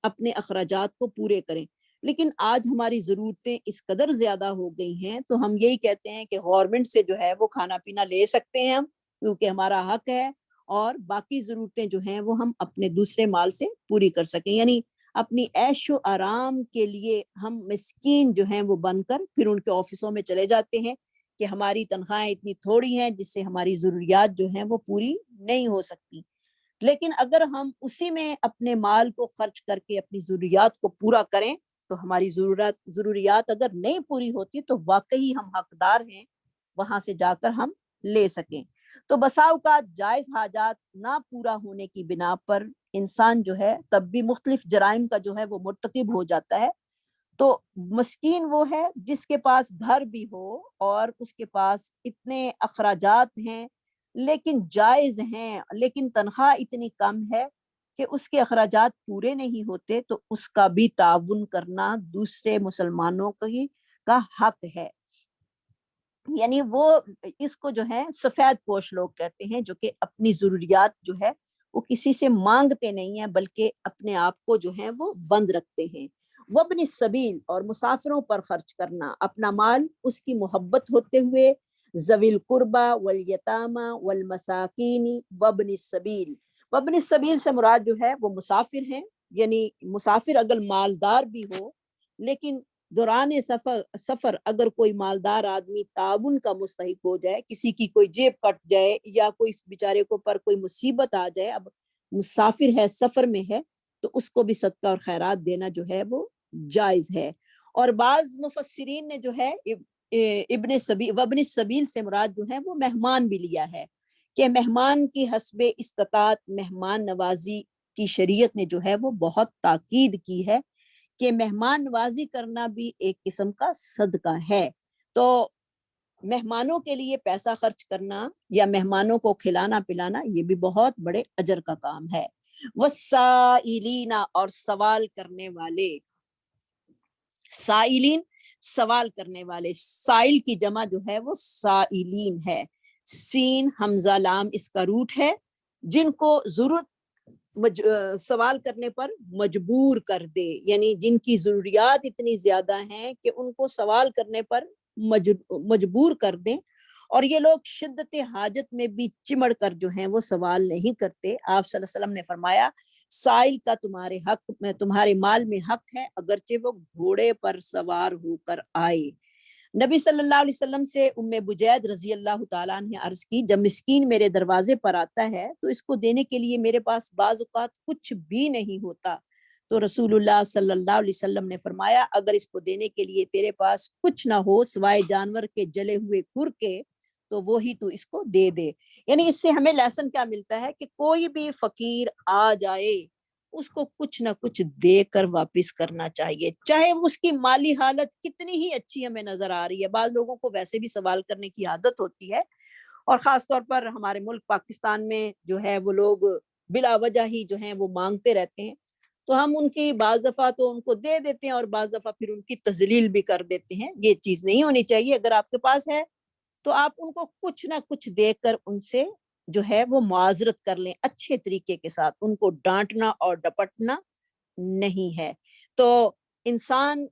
اپنے اخراجات کو پورے کریں، لیکن آج ہماری ضرورتیں اس قدر زیادہ ہو گئی ہیں تو ہم یہی کہتے ہیں کہ گورنمنٹ سے جو ہے وہ کھانا پینا لے سکتے ہیں ہم، کیونکہ ہمارا حق ہے، اور باقی ضرورتیں جو ہیں وہ ہم اپنے دوسرے مال سے پوری کر سکیں، یعنی اپنی عیش و آرام کے لیے ہم مسکین جو ہیں وہ بن کر پھر ان کے آفسوں میں چلے جاتے ہیں کہ ہماری تنخواہیں اتنی تھوڑی ہیں جس سے ہماری ضروریات جو ہیں وہ پوری نہیں ہو سکتی۔ لیکن اگر ہم اسی میں اپنے مال کو خرچ کر کے اپنی ضروریات کو پورا کریں تو ہماری ضروریات اگر نہیں پوری ہوتی تو واقعی ہم حقدار ہیں وہاں سے جا کر ہم لے سکیں۔ تو بسا اوقات جائز حاجات نہ پورا ہونے کی بنا پر انسان جو ہے تب بھی مختلف جرائم کا جو ہے وہ مرتکب ہو جاتا ہے۔ تو مسکین وہ ہے جس کے پاس گھر بھی ہو اور اس کے پاس اتنے اخراجات ہیں لیکن جائز ہیں، لیکن تنخواہ اتنی کم ہے کہ اس کے اخراجات پورے نہیں ہوتے، تو اس کا بھی تعاون کرنا دوسرے مسلمانوں کا حق ہے۔ یعنی وہ اس کو جو ہے سفید پوش لوگ کہتے ہیں، جو کہ اپنی ضروریات جو ہے وہ کسی سے مانگتے نہیں ہیں بلکہ اپنے آپ کو جو ہے وہ بند رکھتے ہیں۔ وابن السبیل، اور مسافروں پر خرچ کرنا اپنا مال اس کی محبت ہوتے ہوئے، ذوی القربى والیتامى والمساکین وابن السبیل۔ وابن السبیل سے مراد جو ہے وہ مسافر ہیں، یعنی مسافر اگر مالدار بھی ہو لیکن دوران سفر اگر کوئی مالدار آدمی تعاون کا مستحق ہو جائے، کسی کی کوئی جیب کٹ جائے یا کوئی بیچارے کو پر کوئی مصیبت آ جائے، اب مسافر ہے، سفر میں ہے، تو اس کو بھی صدقہ اور خیرات دینا جو ہے وہ جائز ہے۔ اور بعض مفسرین نے جو ہے وابن السبیل سے مراد جو ہے وہ مہمان بھی لیا ہے، کہ مہمان کی حسب استطاعت مہمان نوازی کی شریعت نے جو ہے وہ بہت تاکید کی ہے کہ مہمان نوازی کرنا بھی ایک قسم کا صدقہ ہے۔ تو مہمانوں کے لیے پیسہ خرچ کرنا یا مہمانوں کو کھلانا پلانا یہ بھی بہت بڑے اجر کا کام ہے۔ والسائلین، اور سوال کرنے والے، سائلین سوال کرنے والے، سائل کی جمع جو ہے وہ سائلین ہے، سین حمزہ لام اس کا روٹ ہے، جن کو ضرورت سوال کرنے پر مجبور کر دے، یعنی جن کی ضروریات اتنی زیادہ ہیں کہ ان کو سوال کرنے پر مجبور کر دیں، اور یہ لوگ شدت حاجت میں بھی چمڑ کر جو ہیں وہ سوال نہیں کرتے۔ آپ صلی اللہ علیہ وسلم نے فرمایا سائل کا تمہارے حق میں، تمہارے مال میں حق ہے اگرچہ وہ گھوڑے پر سوار ہو کر آئے۔ نبی صلی اللہ علیہ وسلم سے ام بجید رضی اللہ تعالیٰ عنہ عرض کی، جب مسکین میرے دروازے پر آتا ہے تو اس کو دینے کے لیے میرے پاس بعض اوقات کچھ بھی نہیں ہوتا، تو رسول اللہ صلی اللہ علیہ وسلم نے فرمایا اگر اس کو دینے کے لیے تیرے پاس کچھ نہ ہو سوائے جانور کے جلے ہوئے کھر کے تو وہی تو اس کو دے دے۔ یعنی اس سے ہمیں لیسن کیا ملتا ہے کہ کوئی بھی فقیر آ جائے اس کو کچھ نہ کچھ دے کر واپس کرنا چاہیے، چاہے اس کی مالی حالت کتنی ہی اچھی ہمیں نظر آ رہی ہے۔ بعض لوگوں کو ویسے بھی سوال کرنے کی عادت ہوتی ہے، اور خاص طور پر ہمارے ملک پاکستان میں جو ہے وہ لوگ بلا وجہ ہی جو ہیں وہ مانگتے رہتے ہیں، تو ہم ان کی بعض دفعہ تو ان کو دے دیتے ہیں اور بعض دفعہ پھر ان کی تذلیل بھی کر دیتے ہیں۔ یہ چیز نہیں ہونی چاہیے، اگر آپ کے پاس ہے تو آپ ان کو کچھ نہ کچھ دے کر ان سے جو ہے وہ معذرت کر لیں اچھے طریقے کے ساتھ، ان کو ڈانٹنا اور ڈپٹنا نہیں ہے۔ تو انسان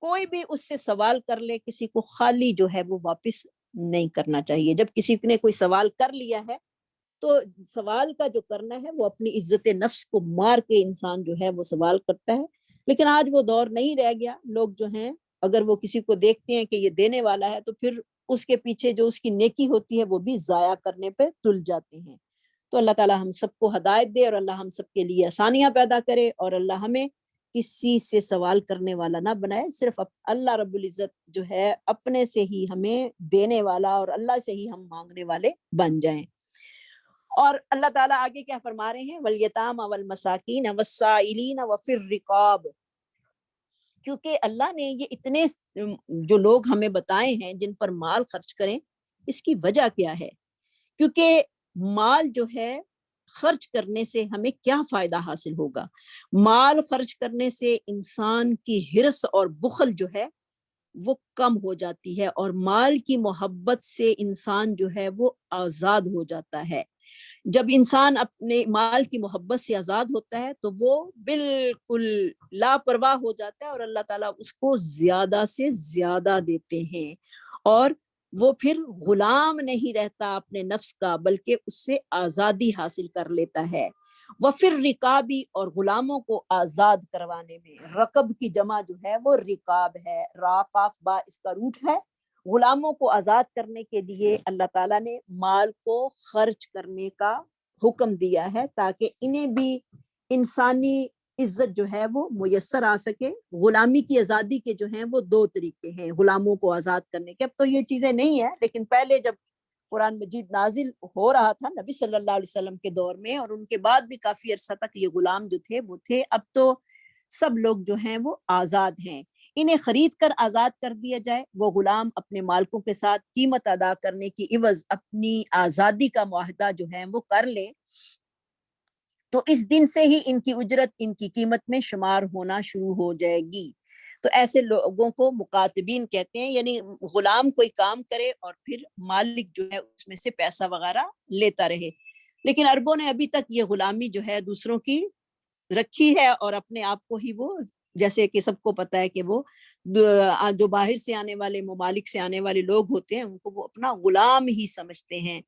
کوئی بھی اس سے سوال کر لے، کسی کو خالی جو ہے وہ واپس نہیں کرنا چاہیے۔ جب کسی نے کوئی سوال کر لیا ہے تو سوال کا جو کرنا ہے وہ اپنی عزت نفس کو مار کے انسان جو ہے وہ سوال کرتا ہے، لیکن آج وہ دور نہیں رہ گیا۔ لوگ جو ہیں اگر وہ کسی کو دیکھتے ہیں کہ یہ دینے والا ہے تو پھر اس کے پیچھے جو اس کی نیکی ہوتی ہے وہ بھی ضائع کرنے پہ تل جاتے ہیں۔ تو اللہ تعالیٰ ہم سب کو ہدایت دے اور اللہ ہم سب کے لیے آسانیاں پیدا کرے، اور اللہ ہمیں کسی سے سوال کرنے والا نہ بنائے، صرف اللہ رب العزت جو ہے اپنے سے ہی ہمیں دینے والا اور اللہ سے ہی ہم مانگنے والے بن جائیں۔ اور اللہ تعالیٰ آگے کیا فرما رہے ہیں، وَالْيَتَامَى وَالْمَسَاكِينَ وَالسَّائِلِينَ وَفِي الرِّقَابِ، کیونکہ اللہ نے یہ اتنے جو لوگ ہمیں بتائے ہیں جن پر مال خرچ کریں، اس کی وجہ کیا ہے؟ کیونکہ مال جو ہے خرچ کرنے سے ہمیں کیا فائدہ حاصل ہوگا؟ مال خرچ کرنے سے انسان کی ہرس اور بخل جو ہے وہ کم ہو جاتی ہے، اور مال کی محبت سے انسان جو ہے وہ آزاد ہو جاتا ہے۔ جب انسان اپنے مال کی محبت سے آزاد ہوتا ہے تو وہ بالکل لاپرواہ ہو جاتا ہے، اور اللہ تعالیٰ اس کو زیادہ سے زیادہ دیتے ہیں، اور وہ پھر غلام نہیں رہتا اپنے نفس کا، بلکہ اس سے آزادی حاصل کر لیتا ہے۔ وفر رکابی، اور غلاموں کو آزاد کروانے میں، رکب کی جمع جو ہے وہ رکاب ہے، را قاف با اس کا روٹ ہے۔ غلاموں کو آزاد کرنے کے لیے اللہ تعالیٰ نے مال کو خرچ کرنے کا حکم دیا ہے، تاکہ انہیں بھی انسانی عزت جو ہے وہ میسر آ سکے۔ غلامی کی آزادی کے جو ہیں وہ دو طریقے ہیں غلاموں کو آزاد کرنے کے۔ اب تو یہ چیزیں نہیں ہیں، لیکن پہلے جب قرآن مجید نازل ہو رہا تھا نبی صلی اللہ علیہ وسلم کے دور میں، اور ان کے بعد بھی کافی عرصہ تک یہ غلام جو تھے وہ تھے، اب تو سب لوگ جو ہیں وہ آزاد ہیں۔ انہیں خرید کر آزاد کر دیا جائے، وہ غلام اپنے مالکوں کے ساتھ قیمت ادا کرنے کی عوض اپنی آزادی کا معاہدہ جو ہے وہ کر لیں، تو اس دن سے ہی ان کی اجرت ان کی قیمت میں شمار ہونا شروع ہو جائے گی۔ تو ایسے لوگوں کو مکاتبین کہتے ہیں، یعنی غلام کوئی کام کرے اور پھر مالک جو ہے اس میں سے پیسہ وغیرہ لیتا رہے۔ لیکن عربوں نے ابھی تک یہ غلامی جو ہے دوسروں کی رکھی ہے، اور اپنے آپ کو ہی وہ، جیسے کہ سب کو پتہ ہے کہ وہ جو باہر سے آنے والے ممالک سے آنے والے لوگ ہوتے ہیں ان کو وہ اپنا غلام ہی سمجھتے ہیں۔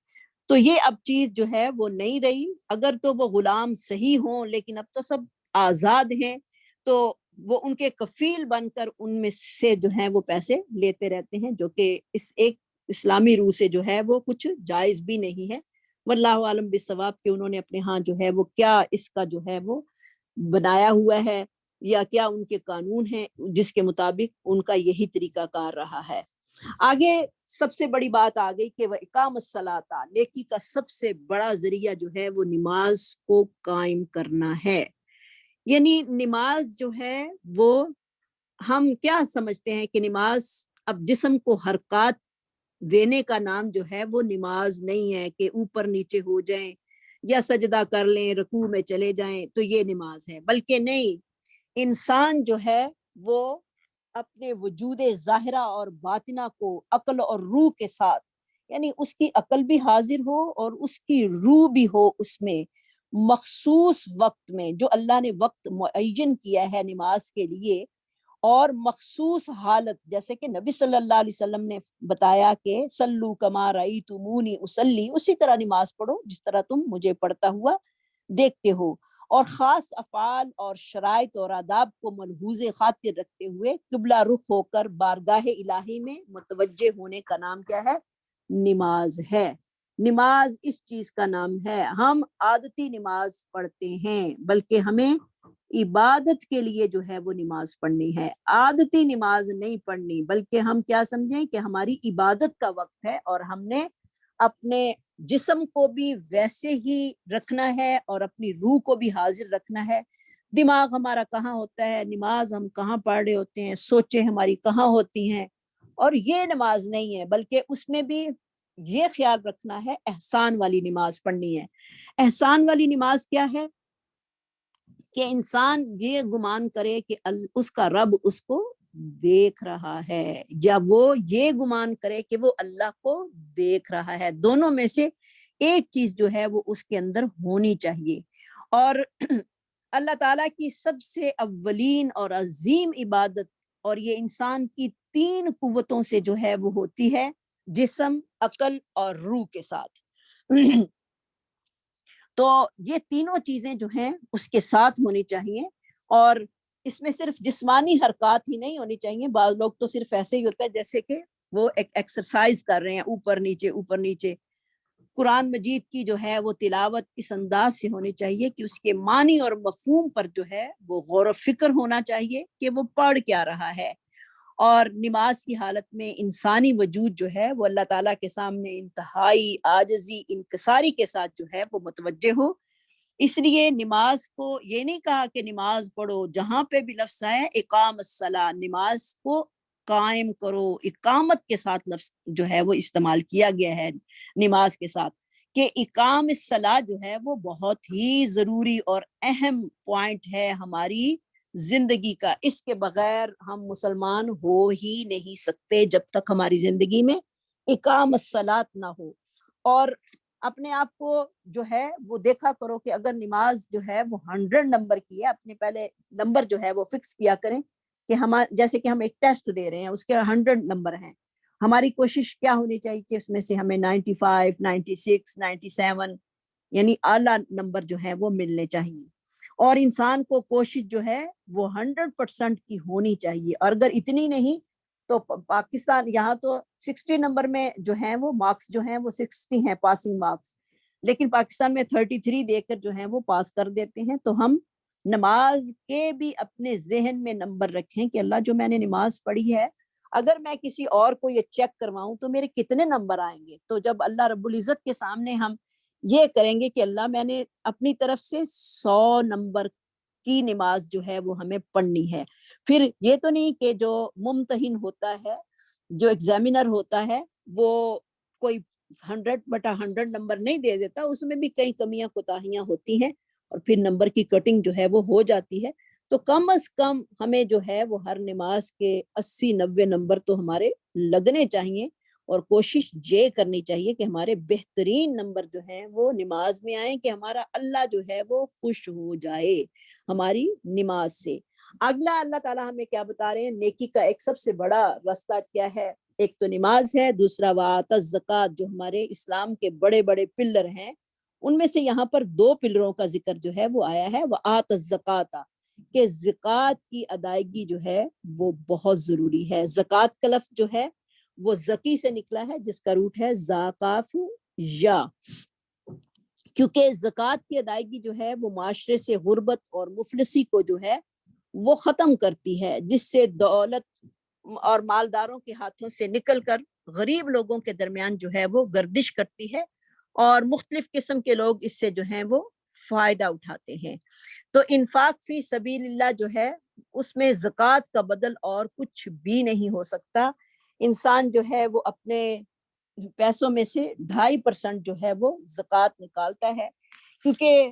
تو یہ اب چیز جو ہے وہ نہیں رہی، اگر تو وہ غلام صحیح ہوں، لیکن اب تو سب آزاد ہیں، تو وہ ان کے کفیل بن کر ان میں سے جو ہیں وہ پیسے لیتے رہتے ہیں، جو کہ اس ایک اسلامی روح سے جو ہے وہ کچھ جائز بھی نہیں ہے۔ واللہ عالم بالصواب، کہ انہوں نے اپنے ہاں جو ہے وہ کیا اس کا جو ہے وہ بنایا ہوا ہے، یا کیا ان کے قانون ہیں جس کے مطابق ان کا یہی طریقہ کار رہا ہے۔ آگے سب سے بڑی بات آ گئی کہ وہ اقام الصلاۃ، نیکی کا سب سے بڑا ذریعہ جو ہے وہ نماز کو قائم کرنا ہے۔ یعنی نماز جو ہے وہ ہم کیا سمجھتے ہیں کہ نماز اب جسم کو حرکات دینے کا نام جو ہے وہ نماز نہیں ہے، کہ اوپر نیچے ہو جائیں یا سجدہ کر لیں، رکوع میں چلے جائیں تو یہ نماز ہے، بلکہ نہیں، انسان جو ہے وہ اپنے وجود ظاہرہ اور باطنہ کو عقل اور روح کے ساتھ، یعنی اس کی عقل بھی حاضر ہو اور اس کی روح بھی ہو اس میں، مخصوص وقت میں جو اللہ نے وقت معین کیا ہے نماز کے لیے، اور مخصوص حالت، جیسے کہ نبی صلی اللہ علیہ وسلم نے بتایا کہ صلو کما رأیتمونی اصلی، اسی طرح نماز پڑھو جس طرح تم مجھے پڑھتا ہوا دیکھتے ہو، اور خاص افعال اور شرائط اور آداب کو ملحوظ خاطر رکھتے ہوئے قبلہ رخ ہو کر بارگاہ الہی میں متوجہ ہونے کا نام کیا ہے؟ نماز ہے۔ نماز اس چیز کا نام ہے۔ ہم عادتی نماز پڑھتے ہیں، بلکہ ہمیں عبادت کے لیے جو ہے وہ نماز پڑھنی ہے، عادتی نماز نہیں پڑھنی، بلکہ ہم کیا سمجھیں کہ ہماری عبادت کا وقت ہے، اور ہم نے اپنے جسم کو بھی ویسے ہی رکھنا ہے اور اپنی روح کو بھی حاضر رکھنا ہے۔ دماغ ہمارا کہاں ہوتا ہے، نماز ہم کہاں پڑھ رہے ہوتے ہیں، سوچیں ہماری کہاں ہوتی ہیں، اور یہ نماز نہیں ہے، بلکہ اس میں بھی یہ خیال رکھنا ہے احسان والی نماز پڑھنی ہے۔ احسان والی نماز کیا ہے؟ کہ انسان یہ گمان کرے کہ اس کا رب اس کو دیکھ رہا ہے، یا وہ یہ گمان کرے کہ وہ اللہ کو دیکھ رہا ہے۔ دونوں میں سے ایک چیز جو ہے وہ اس کے اندر ہونی چاہیے۔ اور اللہ تعالیٰ کی سب سے اولین اور عظیم عبادت، اور یہ انسان کی 3 قوتوں سے جو ہے وہ ہوتی ہے، جسم، عقل اور روح کے ساتھ۔ تو یہ تینوں چیزیں جو ہیں اس کے ساتھ ہونی چاہیے، اور اس میں صرف جسمانی حرکات ہی نہیں ہونی چاہیے۔ بعض لوگ تو صرف ایسے ہی ہوتا ہے جیسے کہ وہ ایک ایکسرسائز کر رہے ہیں، اوپر نیچے اوپر نیچے، قرآن مجید کی جو ہے وہ تلاوت اس انداز سے ہونی چاہیے کہ اس کے معنی اور مفہوم پر جو ہے وہ غور و فکر ہونا چاہیے کہ وہ پڑھ کیا رہا ہے. اور نماز کی حالت میں انسانی وجود جو ہے وہ اللہ تعالیٰ کے سامنے انتہائی عاجزی انکساری کے ساتھ جو ہے وہ متوجہ ہو. اس لیے نماز کو یہ نہیں کہا کہ نماز پڑھو، جہاں پہ بھی لفظ آئے اقام الصلاۃ، نماز کو قائم کرو، اقامت کے ساتھ لفظ جو ہے وہ استعمال کیا گیا ہے نماز کے ساتھ، کہ اقام الصلاۃ جو ہے وہ بہت ہی ضروری اور اہم پوائنٹ ہے ہماری زندگی کا. اس کے بغیر ہم مسلمان ہو ہی نہیں سکتے جب تک ہماری زندگی میں اقام الصلاۃ نہ ہو. اور اپنے آپ کو جو ہے وہ دیکھا کرو کہ اگر نماز جو ہے وہ 100 نمبر کی ہے، اپنے پہلے نمبر جو ہے وہ فکس کیا کریں کہ جیسے کہ ہم ایک ٹیسٹ دے رہے ہیں، اس کے 100 نمبر ہیں، ہماری کوشش کیا ہونی چاہیے کہ اس میں سے ہمیں 95 96 97 یعنی اعلیٰ نمبر جو ہے وہ ملنے چاہیے. اور انسان کو کوشش جو ہے وہ 100% کی ہونی چاہیے. اور اگر اتنی نہیں تو پاکستان یہاں تو 60 نمبر میں جو ہیں وہ مارکس جو ہیں وہ 60 ہیں پاسنگ مارکس، لیکن پاکستان میں 33 دے کر جو ہیں وہ پاس کر دیتے ہیں. تو ہم نماز کے بھی اپنے ذہن میں نمبر رکھیں کہ اللہ جو میں نے نماز پڑھی ہے، اگر میں کسی اور کو یہ چیک کرواؤں تو میرے کتنے نمبر آئیں گے. تو جب اللہ رب العزت کے سامنے ہم یہ کریں گے کہ اللہ میں نے اپنی طرف سے 100 نمبر کی نماز جو ہے وہ ہمیں پڑھنی ہے. پھر یہ تو نہیں کہ جو ممتحن ہوتا ہے، جو ایگزامینر ہوتا ہے، وہ کوئی 100/100 نمبر نہیں دے دیتا، اس میں بھی کئی کمیاں کوتاہیاں ہوتی ہیں اور پھر نمبر کی کٹنگ جو ہے وہ ہو جاتی ہے. تو کم از کم ہمیں جو ہے وہ ہر نماز کے 80-90 نمبر تو ہمارے لگنے چاہیے، اور کوشش یہ کرنی چاہیے کہ ہمارے بہترین نمبر جو ہیں وہ نماز میں آئیں کہ ہمارا اللہ جو ہے وہ خوش ہو جائے ہماری نماز سے. اگلا اللہ تعالیٰ ہمیں کیا بتا رہے ہیں؟ نیکی کا ایک سب سے بڑا راستہ کیا ہے؟ ایک تو نماز ہے، دوسرا وآت الزکوٰۃ، جو ہمارے اسلام کے بڑے بڑے پلر ہیں. ان میں سے یہاں پر 2 پلروں کا ذکر جو ہے وہ آیا ہے، وآت الزکوٰۃ، کہ زکوٰۃ کی ادائیگی جو ہے وہ بہت ضروری ہے. زکوٰۃ کا لفظ جو ہے وہ زکی سے نکلا ہے، جس کا روٹ ہے زاقاف یا، کیونکہ زکوٰۃ کی ادائیگی جو ہے وہ معاشرے سے غربت اور مفلسی کو جو ہے وہ ختم کرتی ہے، جس سے دولت اور مالداروں کے ہاتھوں سے نکل کر غریب لوگوں کے درمیان جو ہے وہ گردش کرتی ہے، اور مختلف قسم کے لوگ اس سے جو ہیں وہ فائدہ اٹھاتے ہیں. تو انفاق فی سبیل اللہ جو ہے اس میں زکوٰۃ کا بدل اور کچھ بھی نہیں ہو سکتا. انسان جو ہے وہ اپنے پیسوں میں سے 2.5% جو ہے وہ زکوٰۃ نکالتا ہے، کیونکہ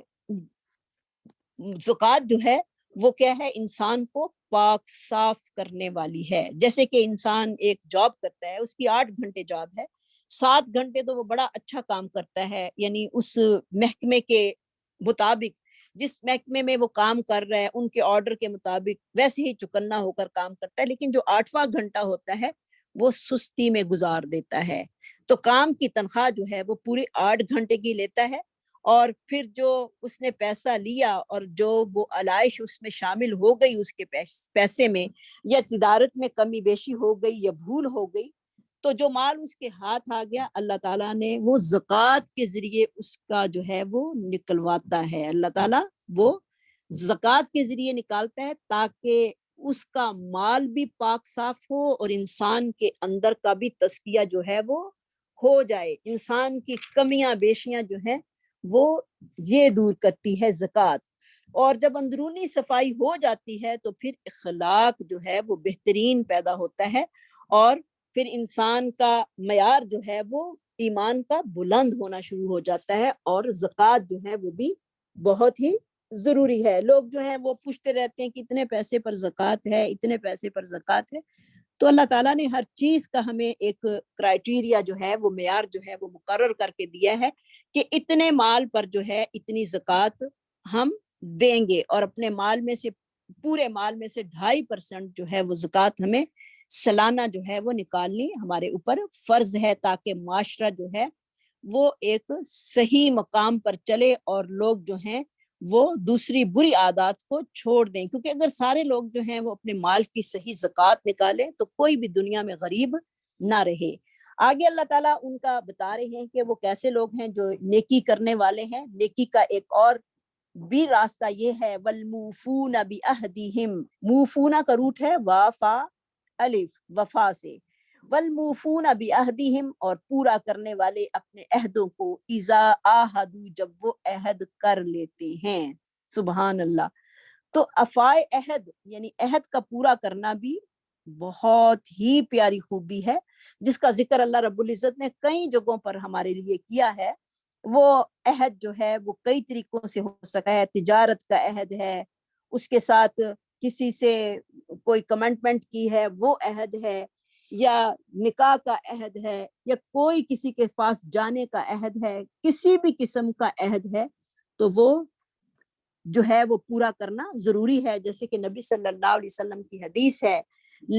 زکوٰۃ جو ہے وہ کیا ہے؟ انسان کو پاک صاف کرنے والی ہے. جیسے کہ انسان ایک جاب کرتا ہے، اس کی 8 گھنٹے جاب ہے، 7 گھنٹے تو وہ بڑا اچھا کام کرتا ہے، یعنی اس محکمے کے مطابق، جس محکمے میں وہ کام کر رہا ہے ان کے آرڈر کے مطابق ویسے ہی چکنا ہو کر کام کرتا ہے. لیکن جو 8واں گھنٹہ ہوتا ہے وہ سستی میں گزار دیتا ہے. تو کام کی تنخواہ جو ہے وہ پوری 8 گھنٹے کی لیتا ہے، اور پھر جو اس نے پیسہ لیا اور جو وہ علائش اس میں شامل ہو گئی اس کے پیسے میں، یا تجارت میں کمی بیشی ہو گئی یا بھول ہو گئی، تو جو مال اس کے ہاتھ آ گیا اللہ تعالیٰ نے وہ زکوٰۃ کے ذریعے اس کا جو ہے وہ نکلواتا ہے. اللہ تعالیٰ وہ زکوٰۃ کے ذریعے نکالتا ہے تاکہ اس کا مال بھی پاک صاف ہو اور انسان کے اندر کا بھی تزکیہ جو ہے وہ ہو جائے. انسان کی کمیاں بیشیاں جو ہیں وہ یہ دور کرتی ہے زکوٰۃ. اور جب اندرونی صفائی ہو جاتی ہے تو پھر اخلاق جو ہے وہ بہترین پیدا ہوتا ہے، اور پھر انسان کا معیار جو ہے وہ ایمان کا بلند ہونا شروع ہو جاتا ہے. اور زکوٰۃ جو ہے وہ بھی بہت ہی ضروری ہے. لوگ جو ہیں وہ پوچھتے رہتے ہیں کہ اتنے پیسے پر زکوٰۃ ہے، اتنے پیسے پر زکوٰۃ ہے. تو اللہ تعالیٰ نے ہر چیز کا ہمیں ایک کرائٹیریا جو ہے وہ معیار جو ہے وہ مقرر کر کے دیا ہے کہ اتنے مال پر جو ہے اتنی زکوٰۃ ہم دیں گے، اور اپنے مال میں سے، پورے مال میں سے 2.5% جو ہے وہ زکوٰۃ ہمیں سالانہ جو ہے وہ نکالنی ہمارے اوپر فرض ہے، تاکہ معاشرہ جو ہے وہ ایک صحیح مقام پر چلے اور لوگ جو ہیں وہ دوسری بری عادات کو چھوڑ دیں. کیونکہ اگر سارے لوگ جو ہیں وہ اپنے مال کی صحیح زکوٰۃ نکالیں تو کوئی بھی دنیا میں غریب نہ رہے. آگے اللہ تعالیٰ ان کا بتا رہے ہیں کہ وہ کیسے لوگ ہیں جو نیکی کرنے والے ہیں. نیکی کا ایک اور بھی راستہ یہ ہے والموفون بعہدہم. موفون کا روٹ ہے وافا الف وفا سے. والموفون بعہدہم اور پورا کرنے والے اپنے عہدوں کو اذا عاہدوا جب وہ عہد کر لیتے ہیں. سبحان اللہ. تو افائے عہد یعنی عہد کا پورا کرنا بھی بہت ہی پیاری خوبی ہے جس کا ذکر اللہ رب العزت نے کئی جگہوں پر ہمارے لیے کیا ہے. وہ عہد جو ہے وہ کئی طریقوں سے ہو سکتا ہے. تجارت کا عہد ہے, اس کے ساتھ کسی سے کوئی کمٹمنٹ کی ہے وہ عہد ہے, یا نکاح کا عہد ہے, یا کوئی کسی کے پاس جانے کا عہد ہے, کسی بھی قسم کا عہد ہے تو وہ جو ہے وہ پورا کرنا ضروری ہے. جیسے کہ نبی صلی اللہ علیہ وسلم کی حدیث ہے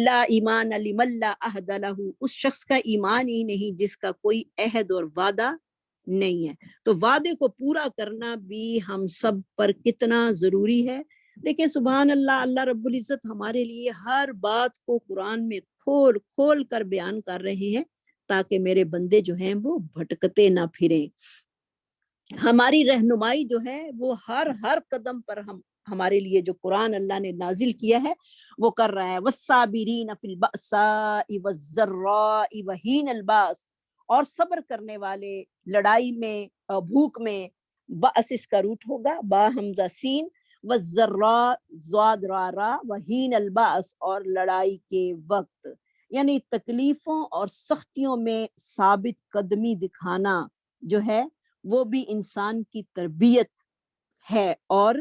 لا ایمان لمن لا عہد لہ, اس شخص کا ایمان ہی نہیں جس کا کوئی عہد اور وعدہ نہیں ہے. تو وعدے کو پورا کرنا بھی ہم سب پر کتنا ضروری ہے. دیکھیں سبحان اللہ, اللہ رب العزت ہمارے لیے ہر بات کو قرآن میں کھول کھول کر بیان کر رہے ہیں تاکہ میرے بندے جو ہیں وہ بھٹکتے نہ پھریں. ہماری رہنمائی جو ہے وہ ہر قدم پر ہمارے لیے جو قرآن اللہ نے نازل کیا ہے وہ کر رہا ہے. والصابرین فی البأساء والضراء وحین الباس, اور صبر کرنے والے لڑائی میں, بھوک میں. بأس اس کا روٹ ہوگا با حمزہ سین, والضراء ضاد را را, وحین الباس اور لڑائی کے وقت, یعنی تکلیفوں اور سختیوں میں ثابت قدمی دکھانا جو ہے وہ بھی انسان کی تربیت ہے. اور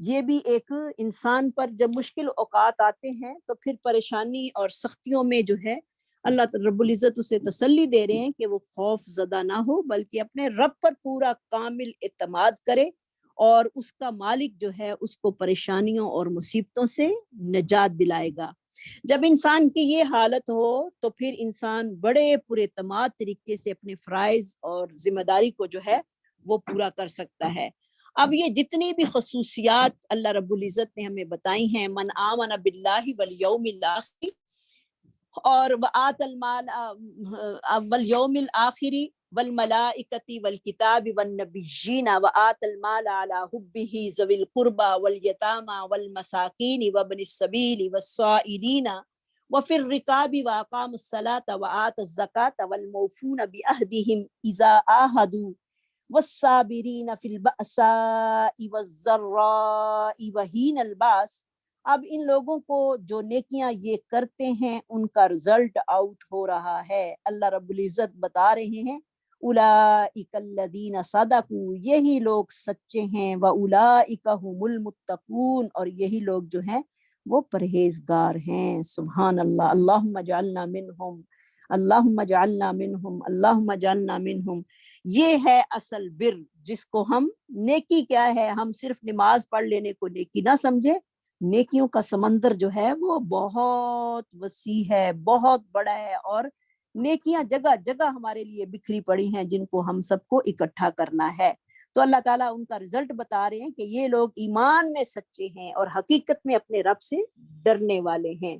یہ بھی ایک انسان پر جب مشکل اوقات آتے ہیں تو پھر پریشانی اور سختیوں میں جو ہے اللہ رب العزت اسے تسلی دے رہے ہیں کہ وہ خوف زدہ نہ ہو بلکہ اپنے رب پر پورا کامل اعتماد کرے, اور اس کا مالک جو ہے اس کو پریشانیوں اور مصیبتوں سے نجات دلائے گا. جب انسان کی یہ حالت ہو تو پھر انسان بڑے پراعتماد طریقے سے اپنے فرائض اور ذمہ داری کو جو ہے وہ پورا کر سکتا ہے. اب یہ جتنی بھی خصوصیات اللہ رب العزت نے ہمیں بتائی ہیں, من آمن باللہ والیوم الآخر, اور وآت المال والیوم الآخر والملائکۃ والکتاب والنبیین وآت المال علی حبہ ذوی القربى والیتامى والمساکین وابن السبیل والسائلین وفی الرقاب واقاموا الصلاۃ وآتوا الزکاۃ والموفون بعہدہم اذا عاہدوا والصابرین فی البأساء والضراء وحین الباس. اب ان لوگوں کو جو نیکیاں یہ کرتے ہیں ان کا رزلٹ آؤٹ ہو رہا ہے. اللہ رب العزت بتا رہے ہیں اولئک الذین صدقوا, یہی لوگ سچے ہیں, واولئک هم المتقون, اور یہی لوگ جو ہیں وہ پرہیزگار ہیں. سبحان اللہ. اللہم اجعلنا منہم, اللہم اجعلنا منہم, اللہم اجعلنا منہم. یہ ہے اصل بر جس کو ہم, نیکی کیا ہے, ہم صرف نماز پڑھ لینے کو نیکی نہ سمجھے. نیکیوں کا سمندر جو ہے وہ بہت وسیع ہے, بہت بڑا ہے, اور نیکیاں جگہ جگہ ہمارے لیے بکھری پڑی ہیں جن کو ہم سب کو اکٹھا کرنا ہے. تو اللہ تعالیٰ ان کا رزلٹ بتا رہے ہیں کہ یہ لوگ ایمان میں سچے ہیں اور حقیقت میں اپنے رب سے ڈرنے والے ہیں.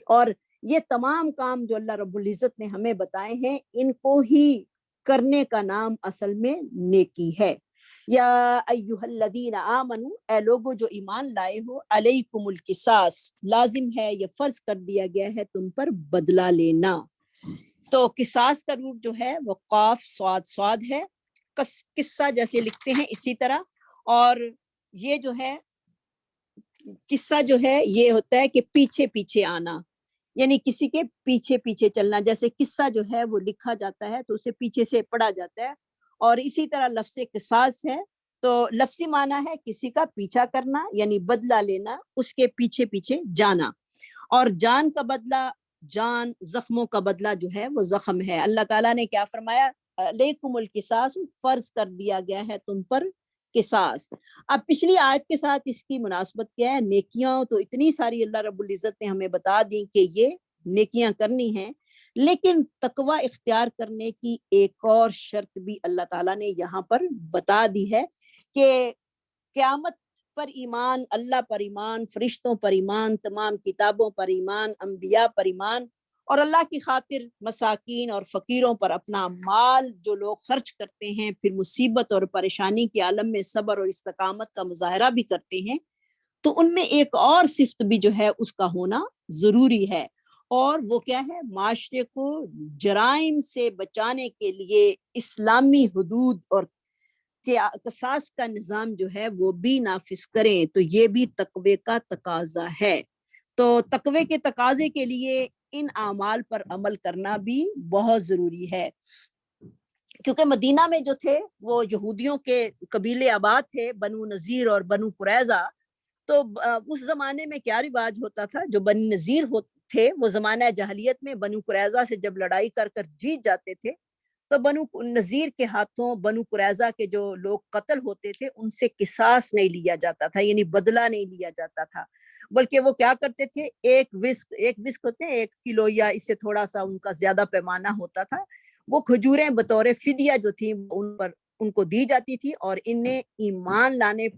اور یہ تمام کام جو اللہ رب العزت نے ہمیں بتائے ہیں ان کو ہی کرنے کا نام اصل میں نیکی ہے. یا ایھا الذین آمنوا, اے لوگو جو ایمان لائے ہو, علیکم القصاص, لازم ہے یہ فرض کر دیا گیا ہے تم پر بدلہ لینا. تو قصاص کا روٹ جو ہے وہ قاف صاد صاد ہے, قصہ جیسے لکھتے ہیں اسی طرح. اور یہ جو ہے قصہ جو ہے یہ ہوتا ہے کہ پیچھے پیچھے آنا, یعنی کسی کے پیچھے پیچھے چلنا. جیسے قصہ جو ہے وہ لکھا جاتا ہے تو اسے پیچھے سے پڑھا جاتا ہے, اور اسی طرح لفظ قصاص ہے تو لفظی معنی ہے کسی کا پیچھا کرنا یعنی بدلہ لینا, اس کے پیچھے پیچھے جانا. اور جان کا بدلہ جان, زخموں کا بدلہ جو ہے وہ زخم ہے. اللہ تعالیٰ نے کیا فرمایا, علیکم القصاص, فرض کر دیا گیا ہے تم پر قصاص. اب پچھلی آیت کے ساتھ اس کی مناسبت کیا ہے؟ نیکیاں تو اتنی ساری اللہ رب العزت نے ہمیں بتا دی کہ یہ نیکیاں کرنی ہیں, لیکن تقوی اختیار کرنے کی ایک اور شرط بھی اللہ تعالیٰ نے یہاں پر بتا دی ہے کہ قیامت پر ایمان, اللہ پر ایمان, فرشتوں پر ایمان, تمام کتابوں پر ایمان, انبیاء پر ایمان, اور اللہ کی خاطر مساکین اور فقیروں پر اپنا مال جو لوگ خرچ کرتے ہیں، پھر مصیبت اور پریشانی کے عالم میں صبر اور استقامت کا مظاہرہ بھی کرتے ہیں، تو ان میں ایک اور صفت بھی جو ہے اس کا ہونا ضروری ہے، اور وہ کیا ہے؟ معاشرے کو جرائم سے بچانے کے لیے اسلامی حدود اور قصاص کا نظام جو ہے وہ بھی نافذ کریں، تو یہ بھی تقوی کا تقاضا ہے۔ تو تقوی کے تقاضے کے لیے ان اعمال پر عمل کرنا بھی بہت ضروری ہے، کیونکہ مدینہ میں جو تھے وہ یہودیوں کے قبیلے آباد تھے، بنو نذیر اور بنو قریظہ۔ تو اس زمانے میں کیا رواج ہوتا تھا؟ جو بنی نذیر تھے وہ زمانہ جاہلیت میں بنو قریظہ سے جب لڑائی کر کر جیت جاتے تھے، تو بنو نذیر کے ہاتھوں بنو قریظہ کے جو لوگ قتل ہوتے تھے ان سے قصاص نہیں لیا جاتا تھا، یعنی بدلہ نہیں لیا جاتا تھا، بلکہ وہ کیا کرتے تھے؟ ایک وسق ہوتے ہیں 1 کلو یا اس سے تھوڑا سا ان کا زیادہ پیمانہ ہوتا تھا، وہ کھجوریں بطور فدیہ جو تھی ان کو دی جاتی تھی، اور انہیں ایمان لانے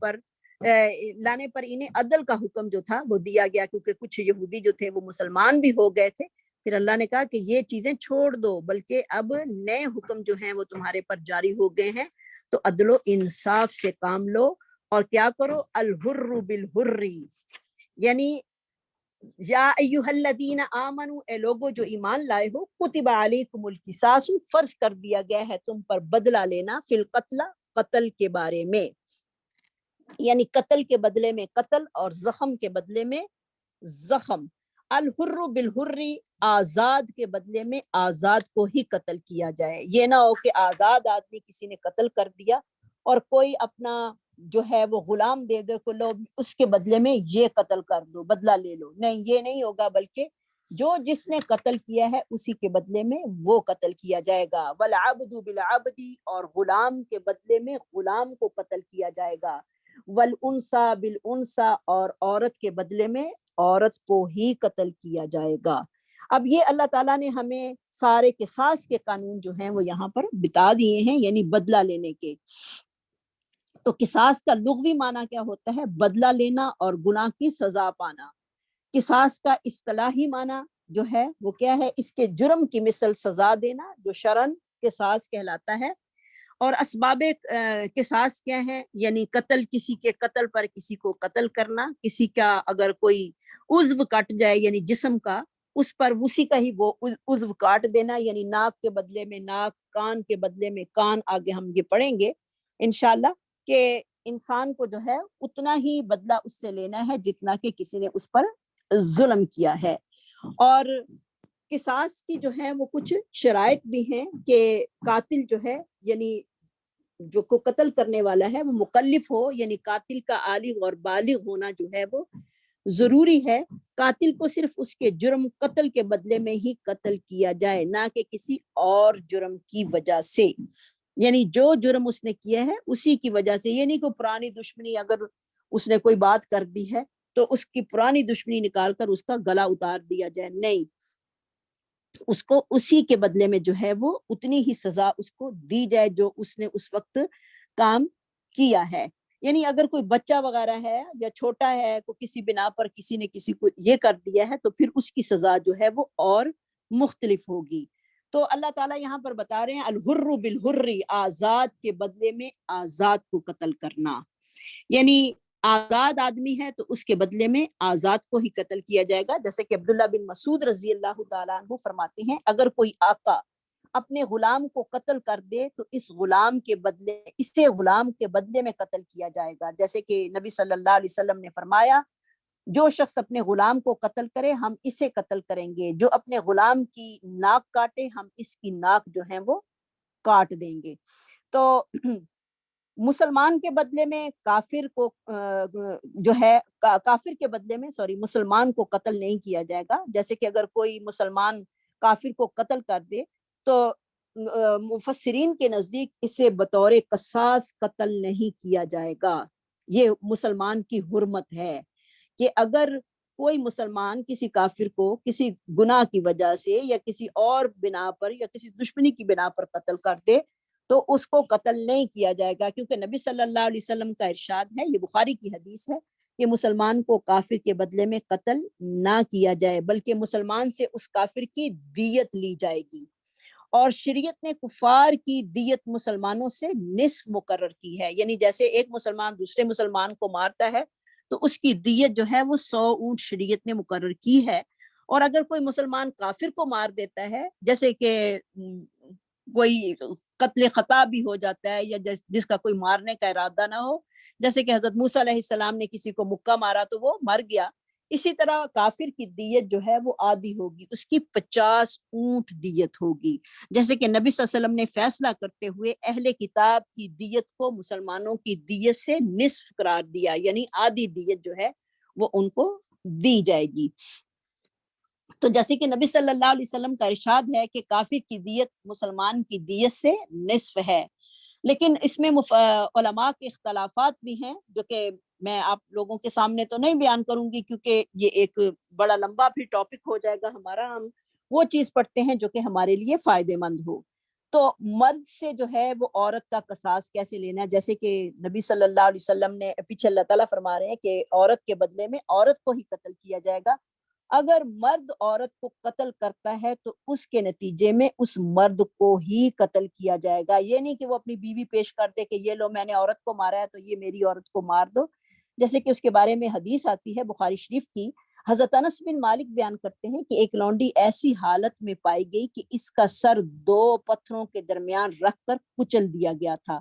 پر انہیں عدل کا حکم جو تھا وہ دیا گیا، کیونکہ کچھ یہودی جو تھے وہ مسلمان بھی ہو گئے تھے۔ پھر اللہ نے کہا کہ یہ چیزیں چھوڑ دو، بلکہ اب نئے حکم جو ہیں وہ تمہارے پر جاری ہو گئے ہیں، تو عدل و انصاف سے کام لو، اور کیا کرو؟ الحر بالحر، یعنی یا ایھا الذین آمنوا، اے لوگو جو ایمان لائے ہو، کتب علیکم القصاص، فرض کر دیا گیا ہے تم پر بدلہ لینا، فی القتل، قتل کے بارے میں، یعنی قتل کے بدلے میں قتل اور زخم کے بدلے میں زخم۔ الحر بالحر، آزاد کے بدلے میں آزاد کو ہی قتل کیا جائے، یہ نہ ہو کہ آزاد آدمی کسی نے قتل کر دیا اور کوئی اپنا جو ہے وہ غلام دے دے کو لو اس کے بدلے میں یہ قتل کر دو، بدلہ لے لو، نہیں، یہ نہیں ہوگا، بلکہ جو جس نے قتل کیا ہے اسی کے بدلے میں وہ قتل کیا جائے گا۔ والعبد بالعبد، اور غلام کے بدلے میں غلام کو قتل کیا جائے گا۔ والانثى بالانثى، اور عورت کے بدلے میں عورت کو ہی قتل کیا جائے گا۔ اب یہ اللہ تعالیٰ نے ہمیں سارے قصاص کے قانون جو ہیں وہ یہاں پر بتا دیے ہیں، یعنی بدلہ لینے کے۔ تو قصاص کا لغوی معنی کیا ہوتا ہے؟ بدلہ لینا اور گناہ کی سزا پانا۔ قصاص کا اصطلاحی معنی جو ہے وہ کیا ہے؟ اس کے جرم کی مثل سزا دینا، جو شرعاً قصاص کہلاتا ہے۔ اور اسباب قصاص کیا ہے؟ یعنی قتل، کسی کے قتل پر کسی کو قتل کرنا، کسی کا اگر کوئی عضو کٹ جائے یعنی جسم کا، اس پر اسی کا ہی وہ عضو کاٹ دینا، یعنی ناک کے بدلے میں ناک، کان کے بدلے میں کان، آگے ہم یہ پڑھیں گے انشاءاللہ، کہ انسان کو جو ہے اتنا ہی بدلہ اس سے لینا ہے جتنا کہ کسی نے اس پر ظلم کیا ہے۔ اور قصاص کی جو ہے وہ کچھ شرائط بھی ہیں کہ قاتل جو ہے، یعنی جو کو قتل کرنے والا ہے وہ مکلف ہو، یعنی قاتل کا عالم اور بالغ ہونا جو ہے وہ ضروری ہے۔ قاتل کو صرف اس کے جرم قتل کے بدلے میں ہی قتل کیا جائے، نہ کہ کسی اور جرم کی وجہ سے، یعنی جو جرم اس نے کیا ہے اسی کی وجہ سے، یہ نہیں کہ پرانی دشمنی، اگر اس نے کوئی بات کر دی ہے تو اس کی پرانی دشمنی نکال کر اس کا گلا اتار دیا جائے، نہیں، اس کو اسی کے بدلے میں جو ہے وہ اتنی ہی سزا اس کو دی جائے جو اس نے اس وقت کام کیا ہے۔ یعنی اگر کوئی بچہ وغیرہ ہے یا چھوٹا ہے، کو کسی بنا پر کسی نے کسی کو یہ کر دیا ہے، تو پھر اس کی سزا جو ہے وہ اور مختلف ہوگی۔ تو اللہ تعالیٰ یہاں پر بتا رہے ہیں الحر بالحر، آزاد کے بدلے میں آزاد کو قتل کرنا، یعنی آزاد آدمی ہے تو اس کے بدلے میں آزاد کو ہی قتل کیا جائے گا، جیسے کہ عبداللہ بن مسعود رضی اللہ تعالیٰ عنہ فرماتے ہیں اگر کوئی آقا اپنے غلام کو قتل کر دے تو اس غلام کے بدلے، اسے غلام کے بدلے میں قتل کیا جائے گا، جیسے کہ نبی صلی اللہ علیہ وسلم نے فرمایا جو شخص اپنے غلام کو قتل کرے ہم اسے قتل کریں گے، جو اپنے غلام کی ناک کاٹے ہم اس کی ناک جو ہے وہ کاٹ دیں گے۔ تو مسلمان کے بدلے میں کافر کو جو ہے کافر کے بدلے میں مسلمان کو قتل نہیں کیا جائے گا، جیسے کہ اگر کوئی مسلمان کافر کو قتل کر دے تو مفسرین کے نزدیک اسے بطور قصاص قتل نہیں کیا جائے گا۔ یہ مسلمان کی حرمت ہے کہ اگر کوئی مسلمان کسی کافر کو کسی گناہ کی وجہ سے یا کسی اور بنا پر یا کسی دشمنی کی بنا پر قتل کر دے تو اس کو قتل نہیں کیا جائے گا، کیونکہ نبی صلی اللہ علیہ وسلم کا ارشاد ہے، یہ بخاری کی حدیث ہے کہ مسلمان کو کافر کے بدلے میں قتل نہ کیا جائے بلکہ مسلمان سے اس کافر کی دیت لی جائے گی، اور شریعت نے کفار کی دیت مسلمانوں سے نصف مقرر کی ہے، یعنی جیسے ایک مسلمان دوسرے مسلمان کو مارتا ہے تو اس کی دیت جو ہے وہ 100 اونٹ شریعت نے مقرر کی ہے، اور اگر کوئی مسلمان کافر کو مار دیتا ہے، جیسے کہ کوئی قتل خطا بھی ہو جاتا ہے یا جس کا کوئی مارنے کا ارادہ نہ ہو، جیسے کہ حضرت موسیٰ علیہ السلام نے کسی کو مکہ مارا تو وہ مر گیا، اسی طرح کافر کی دیت جو ہے وہ آدھی ہوگی، اس کی 50 اونٹ دیت ہوگی، جیسے کہ نبی صلی اللہ علیہ وسلم نے فیصلہ کرتے ہوئے اہل کتاب کی دیت کو مسلمانوں کی دیت سے نصف قرار دیا، یعنی آدھی دیت جو ہے وہ ان کو دی جائے گی۔ تو جیسے کہ نبی صلی اللہ علیہ وسلم کا ارشاد ہے کہ کافر کی دیت مسلمان کی دیت سے نصف ہے، لیکن اس میں علماء کے اختلافات بھی ہیں جو کہ میں آپ لوگوں کے سامنے تو نہیں بیان کروں گی کیونکہ یہ ایک بڑا لمبا بھی ٹاپک ہو جائے گا ہمارا، ہم وہ چیز پڑھتے ہیں جو کہ ہمارے لیے فائدے مند ہو۔ تو مرد سے جو ہے وہ عورت کا قصاص کیسے لینا ہے، جیسے کہ نبی صلی اللہ علیہ وسلم نے پیچھے اللہ تعالیٰ فرما رہے ہیں کہ عورت کے بدلے میں عورت کو ہی قتل کیا جائے گا، اگر مرد عورت کو قتل کرتا ہے تو اس کے نتیجے میں اس مرد کو ہی قتل کیا جائے گا، یہ نہیں کہ وہ اپنی بیوی پیش کر دے کہ یہ لو میں نے عورت کو مارا ہے تو یہ میری عورت کو مار دو، جیسے کہ اس کے بارے میں حدیث آتی ہے بخاری شریف کی، حضرت انس بن مالک بیان کرتے ہیں کہ ایک لونڈی ایسی حالت میں پائی گئی کہ اس کا سر 2 پتھروں کے درمیان رکھ کر کچل دیا گیا تھا،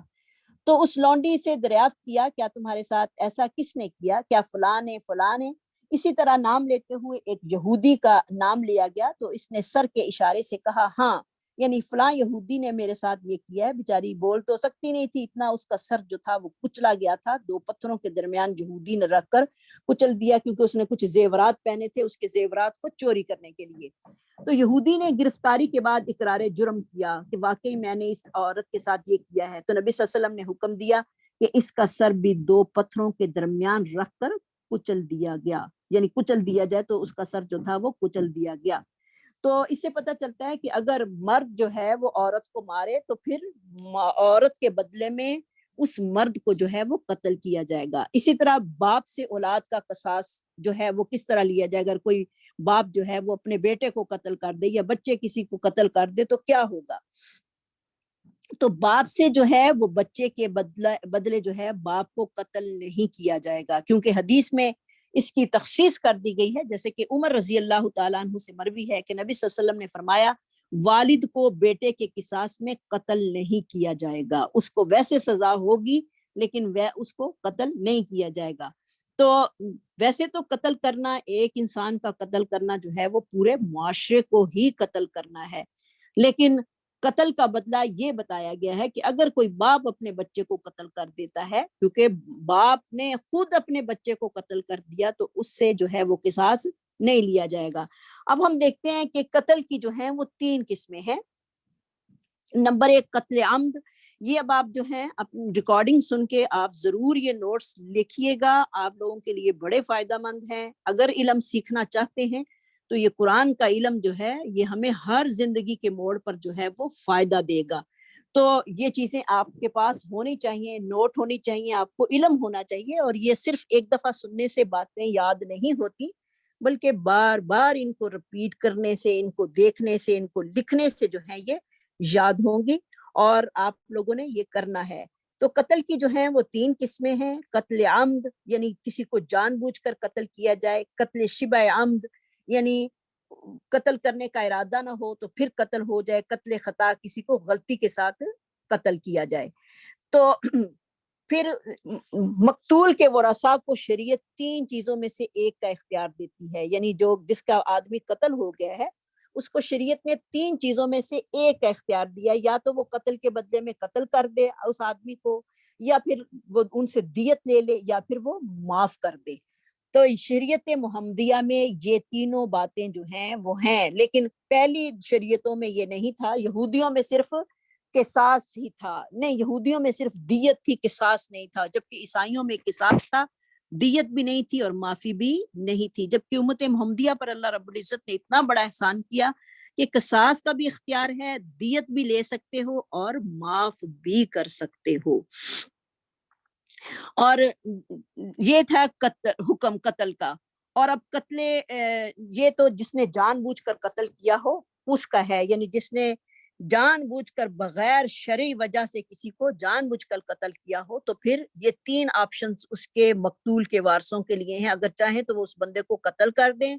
تو اس لونڈی سے دریافت کیا کیا تمہارے ساتھ ایسا کس نے کیا، کیا فلاں نے فلاں نے، اسی طرح نام لیتے ہوئے ایک یہودی کا نام لیا گیا تو اس نے سر کے اشارے سے کہا ہاں، یعنی فلاں یہودی نے میرے ساتھ یہ کیا ہے، بیچاری بول تو سکتی نہیں تھی، اتنا اس کا سر جو تھا وہ کچلا گیا تھا، 2 پتھروں کے درمیان یہودی نے رکھ کر کچل دیا کیونکہ اس نے کچھ زیورات پہنے تھے اس کے زیورات کو چوری کرنے کے لیے۔ تو یہودی نے گرفتاری کے بعد اقرار جرم کیا کہ واقعی میں نے اس عورت کے ساتھ یہ کیا ہے، تو نبی صلی اللہ علیہ وسلم نے حکم دیا کہ اس کا سر بھی 2 پتھروں کے درمیان رکھ کر کچل دیا گیا، یعنی کچل دیا جائے تو اس کا سر جو تھا وہ کچل دیا گیا۔ تو اس سے پتہ چلتا ہے کہ اگر مرد جو ہے وہ عورت کو مارے تو پھر عورت کے بدلے میں اس مرد کو جو ہے وہ قتل کیا جائے گا۔ اسی طرح باپ سے اولاد کا قصاص جو ہے وہ کس طرح لیا جائے گا، اگر کوئی باپ جو ہے وہ اپنے بیٹے کو قتل کر دے یا بچے کسی کو قتل کر دے تو کیا ہوگا، تو باپ سے جو ہے وہ بچے کے بدلے جو ہے باپ کو قتل نہیں کیا جائے گا، کیونکہ حدیث میں اس کی تخصیص کر دی گئی ہے، جیسے کہ عمر رضی اللہ تعالیٰ عنہ سے مروی ہے کہ نبی صلی اللہ علیہ وسلم نے فرمایا والد کو بیٹے کے قصاص میں قتل نہیں کیا جائے گا، اس کو ویسے سزا ہوگی لیکن اس کو قتل نہیں کیا جائے گا۔ تو ویسے تو قتل کرنا، ایک انسان کا قتل کرنا جو ہے وہ پورے معاشرے کو ہی قتل کرنا ہے، لیکن قتل کا بدلہ یہ بتایا گیا ہے کہ اگر کوئی باپ اپنے بچے کو قتل کر دیتا ہے، کیونکہ باپ نے خود اپنے بچے کو قتل کر دیا تو اس سے جو ہے وہ قصاص نہیں لیا جائے گا۔ اب ہم دیکھتے ہیں کہ قتل کی جو ہیں وہ 3 قسمیں ہیں۔ نمبر 1 قتل عمد، یہ اب آپ جو ہیں اپنی ریکارڈنگ سن کے آپ ضرور یہ نوٹس لکھیے گا، آپ لوگوں کے لیے بڑے فائدہ مند ہیں، اگر علم سیکھنا چاہتے ہیں تو یہ قرآن کا علم جو ہے یہ ہمیں ہر زندگی کے موڑ پر جو ہے وہ فائدہ دے گا، تو یہ چیزیں آپ کے پاس ہونی چاہیے، نوٹ ہونی چاہیے، آپ کو علم ہونا چاہیے، اور یہ صرف ایک دفعہ سننے سے باتیں یاد نہیں ہوتی بلکہ بار بار ان کو رپیٹ کرنے سے، ان کو دیکھنے سے، ان کو لکھنے سے جو ہے یہ یاد ہوں گی، اور آپ لوگوں نے یہ کرنا ہے۔ تو قتل کی جو ہیں وہ 3 قسمیں ہیں، قتل عمد یعنی کسی کو جان بوجھ کر قتل کیا جائے، قتل شبہ عمد یعنی قتل کرنے کا ارادہ نہ ہو تو پھر قتل ہو جائے، قتل خطا کسی کو غلطی کے ساتھ قتل کیا جائے۔ تو پھر مقتول کے ورثاء کو شریعت 3 چیزوں میں سے ایک کا اختیار دیتی ہے، یعنی جس کا آدمی قتل ہو گیا ہے اس کو شریعت نے 3 چیزوں میں سے ایک کا اختیار دیا، یا تو وہ قتل کے بدلے میں قتل کر دے اس آدمی کو، یا پھر وہ ان سے دیت لے لے، یا پھر وہ معاف کر دے۔ تو شریعت محمدیہ میں یہ تینوں باتیں جو ہیں وہ ہیں، لیکن پہلی شریعتوں میں یہ نہیں تھا، یہودیوں میں صرف قصاص ہی تھا، نہیں یہودیوں میں صرف دیت تھی، قصاص نہیں تھا، جبکہ عیسائیوں میں قصاص تھا، دیت بھی نہیں تھی اور معافی بھی نہیں تھی، جبکہ امت محمدیہ پر اللہ رب العزت نے اتنا بڑا احسان کیا کہ قصاص کا بھی اختیار ہے، دیت بھی لے سکتے ہو اور معاف بھی کر سکتے ہو۔ اور یہ تھا حکم قتل کا. اور اب قتل یہ تو جس نے جان بوجھ کر قتل کیا ہو اس کا ہے، یعنی جس نے جان بوجھ کر بغیر شرعی وجہ سے کسی کو جان بوجھ کر قتل کیا ہو تو پھر یہ 3 آپشنز اس کے مقتول کے وارثوں کے لیے ہیں. اگر چاہیں تو وہ اس بندے کو قتل کر دیں،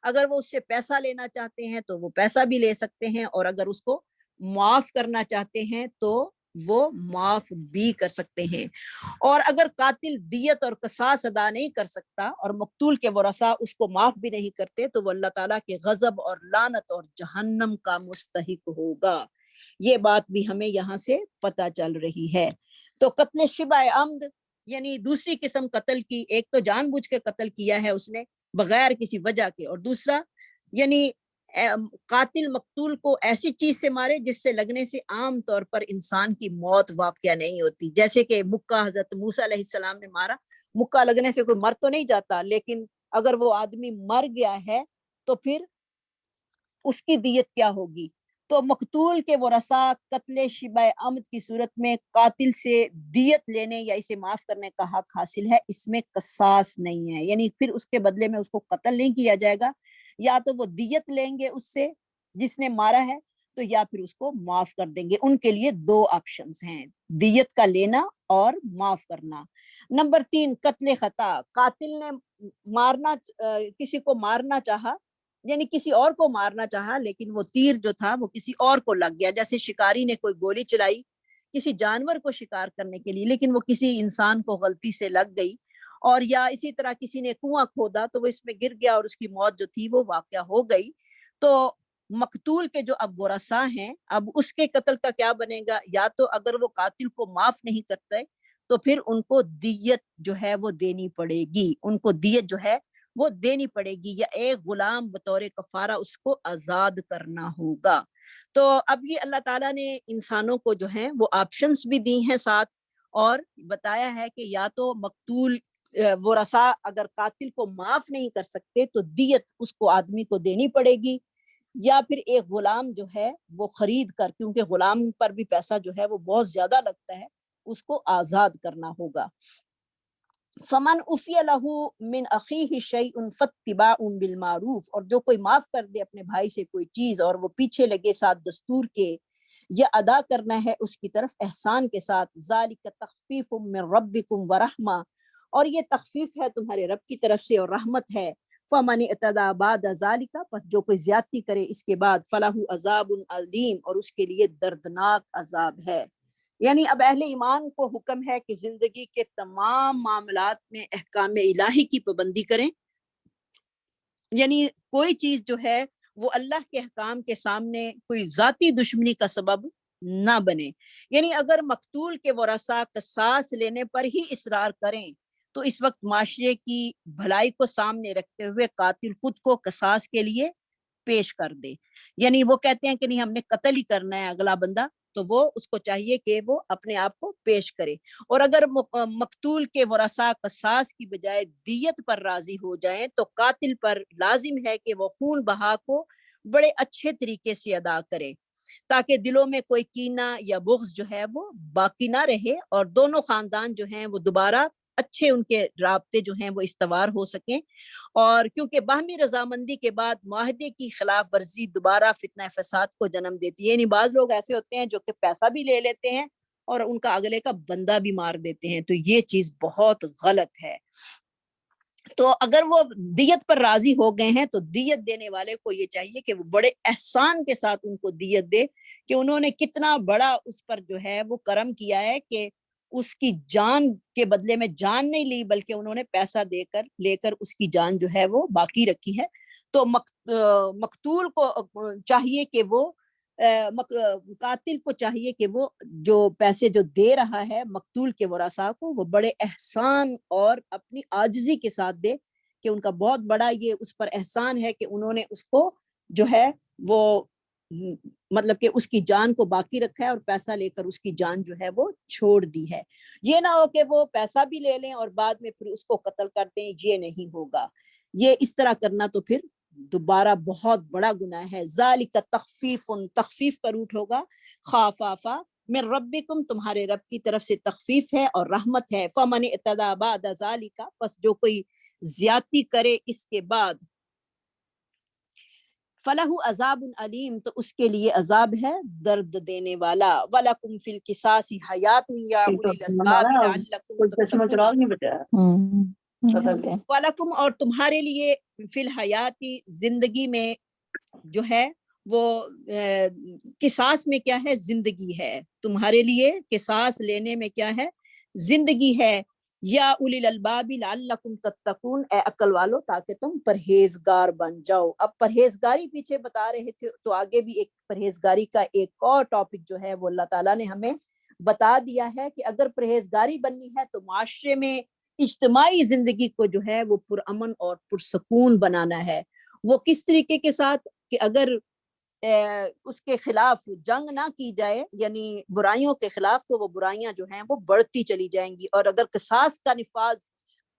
اگر وہ اس سے پیسہ لینا چاہتے ہیں تو وہ پیسہ بھی لے سکتے ہیں، اور اگر اس کو معاف کرنا چاہتے ہیں تو وہ معاف بھی کر سکتے ہیں. اور اگر قاتل دیت اور قصاص ادا نہیں کر سکتا اور مقتول کے ورثاء اس کو معاف بھی نہیں کرتے تو وہ اللہ تعالیٰ کے غضب اور لعنت اور جہنم کا مستحق ہوگا. یہ بات بھی ہمیں یہاں سے پتہ چل رہی ہے. تو قتل شبہ عمد یعنی دوسری قسم قتل کی، ایک تو جان بوجھ کے قتل کیا ہے اس نے بغیر کسی وجہ کے، اور دوسرا یعنی قاتل مقتول کو ایسی چیز سے مارے جس سے لگنے سے عام طور پر انسان کی موت واقعہ نہیں ہوتی. جیسے کہ مکہ حضرت موسیٰ علیہ السلام نے مارا، مکہ لگنے سے کوئی مر تو نہیں جاتا، لیکن اگر وہ آدمی مر گیا ہے تو پھر اس کی دیت کیا ہوگی؟ تو مقتول کے ورثاء قتل شبہ عمد کی صورت میں قاتل سے دیت لینے یا اسے معاف کرنے کا حق حاصل ہے، اس میں قصاص نہیں ہے. یعنی پھر اس کے بدلے میں اس کو قتل نہیں کیا جائے گا، یا تو وہ دیت لیں گے اس سے جس نے مارا ہے تو یا پھر اس کو معاف کر دیں گے. ان کے لیے 2 آپشنز ہیں، دیت کا لینا اور معاف کرنا. نمبر 3 قتل خطا. قاتل نے کسی کو مارنا چاہا، یعنی کسی اور کو مارنا چاہا لیکن وہ تیر جو تھا وہ کسی اور کو لگ گیا. جیسے شکاری نے کوئی گولی چلائی کسی جانور کو شکار کرنے کے لیے لیکن وہ کسی انسان کو غلطی سے لگ گئی، اور یا اسی طرح کسی نے کنواں کھودا تو وہ اس میں گر گیا اور اس کی موت جو تھی وہ واقعہ ہو گئی. تو مقتول کے جو اب ورثاء ہیں، اب اس کے قتل کا کیا بنے گا؟ یا تو اگر وہ قاتل کو معاف نہیں کرتے تو پھر ان کو دیت جو ہے وہ دینی پڑے گی، ان کو دیت جو ہے وہ دینی پڑے گی، یا ایک غلام بطور کفارہ اس کو آزاد کرنا ہوگا. تو اب یہ اللہ تعالیٰ نے انسانوں کو جو ہیں وہ آپشنز بھی دی ہیں ساتھ، اور بتایا ہے کہ یا تو مقتول ورثاء اگر قاتل کو معاف نہیں کر سکتے تو دیت اس کو آدمی کو دینی پڑے گی، یا پھر ایک غلام جو ہے وہ خرید کر، کیونکہ غلام پر بھی پیسہ جو ہے وہ بہت زیادہ لگتا ہے، اس کو آزاد کرنا ہوگا. فمن عفی لہ من اخیہ شیء فاتباع بالمعروف. اور جو کوئی معاف کر دے اپنے بھائی سے کوئی چیز اور وہ پیچھے لگے ساتھ دستور کے، یا ادا کرنا ہے اس کی طرف احسان کے ساتھ. ذالک تخفیف من ربکم ورحمہ. اور یہ تخفیف ہے تمہارے رب کی طرف سے اور رحمت ہے. فمن اعتدی بعد ذالک. پس جو کوئی زیادتی کرے اس کے بعد، فلہ عذاب علیم. اور اس کے لیے دردناک عذاب ہے. یعنی اب اہل ایمان کو حکم ہے کہ زندگی کے تمام معاملات میں احکام الہی کی پابندی کریں، یعنی کوئی چیز جو ہے وہ اللہ کے احکام کے سامنے کوئی ذاتی دشمنی کا سبب نہ بنے. یعنی اگر مقتول کے ورثاء قصاص لینے پر ہی اصرار کریں تو اس وقت معاشرے کی بھلائی کو سامنے رکھتے ہوئے قاتل خود کو قصاص کے لیے پیش کر دے. یعنی وہ کہتے ہیں کہ نہیں ہم نے قتل ہی کرنا ہے اگلا بندہ، تو وہ اس کو چاہیے کہ وہ اپنے آپ کو پیش کرے. اور اگر مقتول کے ورثاء قصاص کی بجائے دیت پر راضی ہو جائیں تو قاتل پر لازم ہے کہ وہ خون بہا کو بڑے اچھے طریقے سے ادا کرے، تاکہ دلوں میں کوئی کینہ یا بغض جو ہے وہ باقی نہ رہے، اور دونوں خاندان جو ہیں وہ دوبارہ اچھے ان کے رابطے جو ہیں وہ استوار ہو سکیں. اور کیونکہ باہمی رضامندی کے بعد معاہدے کی خلاف ورزی دوبارہ فتنہ فساد کو جنم دیتی ہے. یعنی بعض لوگ ایسے ہوتے ہیں جو کہ پیسہ بھی لے لیتے ہیں اور ان کا اگلے کا بندہ بھی مار دیتے ہیں، تو یہ چیز بہت غلط ہے. تو اگر وہ دیت پر راضی ہو گئے ہیں تو دیت دینے والے کو یہ چاہیے کہ وہ بڑے احسان کے ساتھ ان کو دیت دے، کہ انہوں نے کتنا بڑا اس پر جو ہے وہ کرم کیا ہے کہ اس کی جان کے بدلے میں جان نہیں لی بلکہ انہوں نے پیسہ لے کر اس کی جان جو ہے وہ باقی رکھی ہے. تو مقتول کو چاہیے کہ وہ قاتل کو چاہیے کہ وہ جو پیسے جو دے رہا ہے مقتول کے ورثاء کو وہ بڑے احسان اور اپنی عاجزی کے ساتھ دے، کہ ان کا بہت بڑا یہ اس پر احسان ہے کہ انہوں نے اس کو جو ہے وہ مطلب کہ اس کی جان کو باقی رکھا ہے اور پیسہ لے کر اس کی جان جو ہے وہ چھوڑ دی ہے. یہ نہ ہو کہ وہ پیسہ بھی لے لیں اور بعد میں پھر اس کو قتل کر دیں، یہ نہیں ہوگا. یہ اس طرح کرنا تو پھر دوبارہ بہت بڑا گناہ ہے. ذالک تخفیف، تخفیف کا روٹ ہوگا خافافا، من ربکم تمہارے رب کی طرف سے تخفیف ہے اور رحمت ہے، فمن اعتدی بعد ذالک پس جو کوئی زیادتی کرے اس کے بعد، فلہ عذاب علیم تو اس کے لیے عذاب ہے درد دینے والا، وَلَكُمْ فِي الْقِصَاصِ حَيَاةٌ يَا أُولِي الْأَلْبَابِ لَعَلَّكُمْ تَتَّقُونَ، وَلَكُمْ اور تمہارے لیے فی الحیاتی زندگی میں جو ہے وہ قصاص میں کیا ہے زندگی ہے، تمہارے لیے قصاص لینے میں کیا ہے زندگی ہے، یا اولی الالباب لعلکم تتقون اے عقل والو تاکہ تم پرہیزگار بن جاؤ۔ اب پرہیزگاری پیچھے بتا رہے تھے تو آگے بھی ایک پرہیزگاری کا ایک اور ٹاپک جو ہے وہ اللہ تعالیٰ نے ہمیں بتا دیا ہے کہ اگر پرہیزگاری بننی ہے تو معاشرے میں اجتماعی زندگی کو جو ہے وہ پرامن اور پرسکون بنانا ہے۔ وہ کس طریقے کے ساتھ کہ اگر اس کے خلاف جنگ نہ کی جائے، یعنی برائیوں کے خلاف، تو وہ برائیاں جو ہیں وہ بڑھتی چلی جائیں گی، اور اگر قصاص کا نفاذ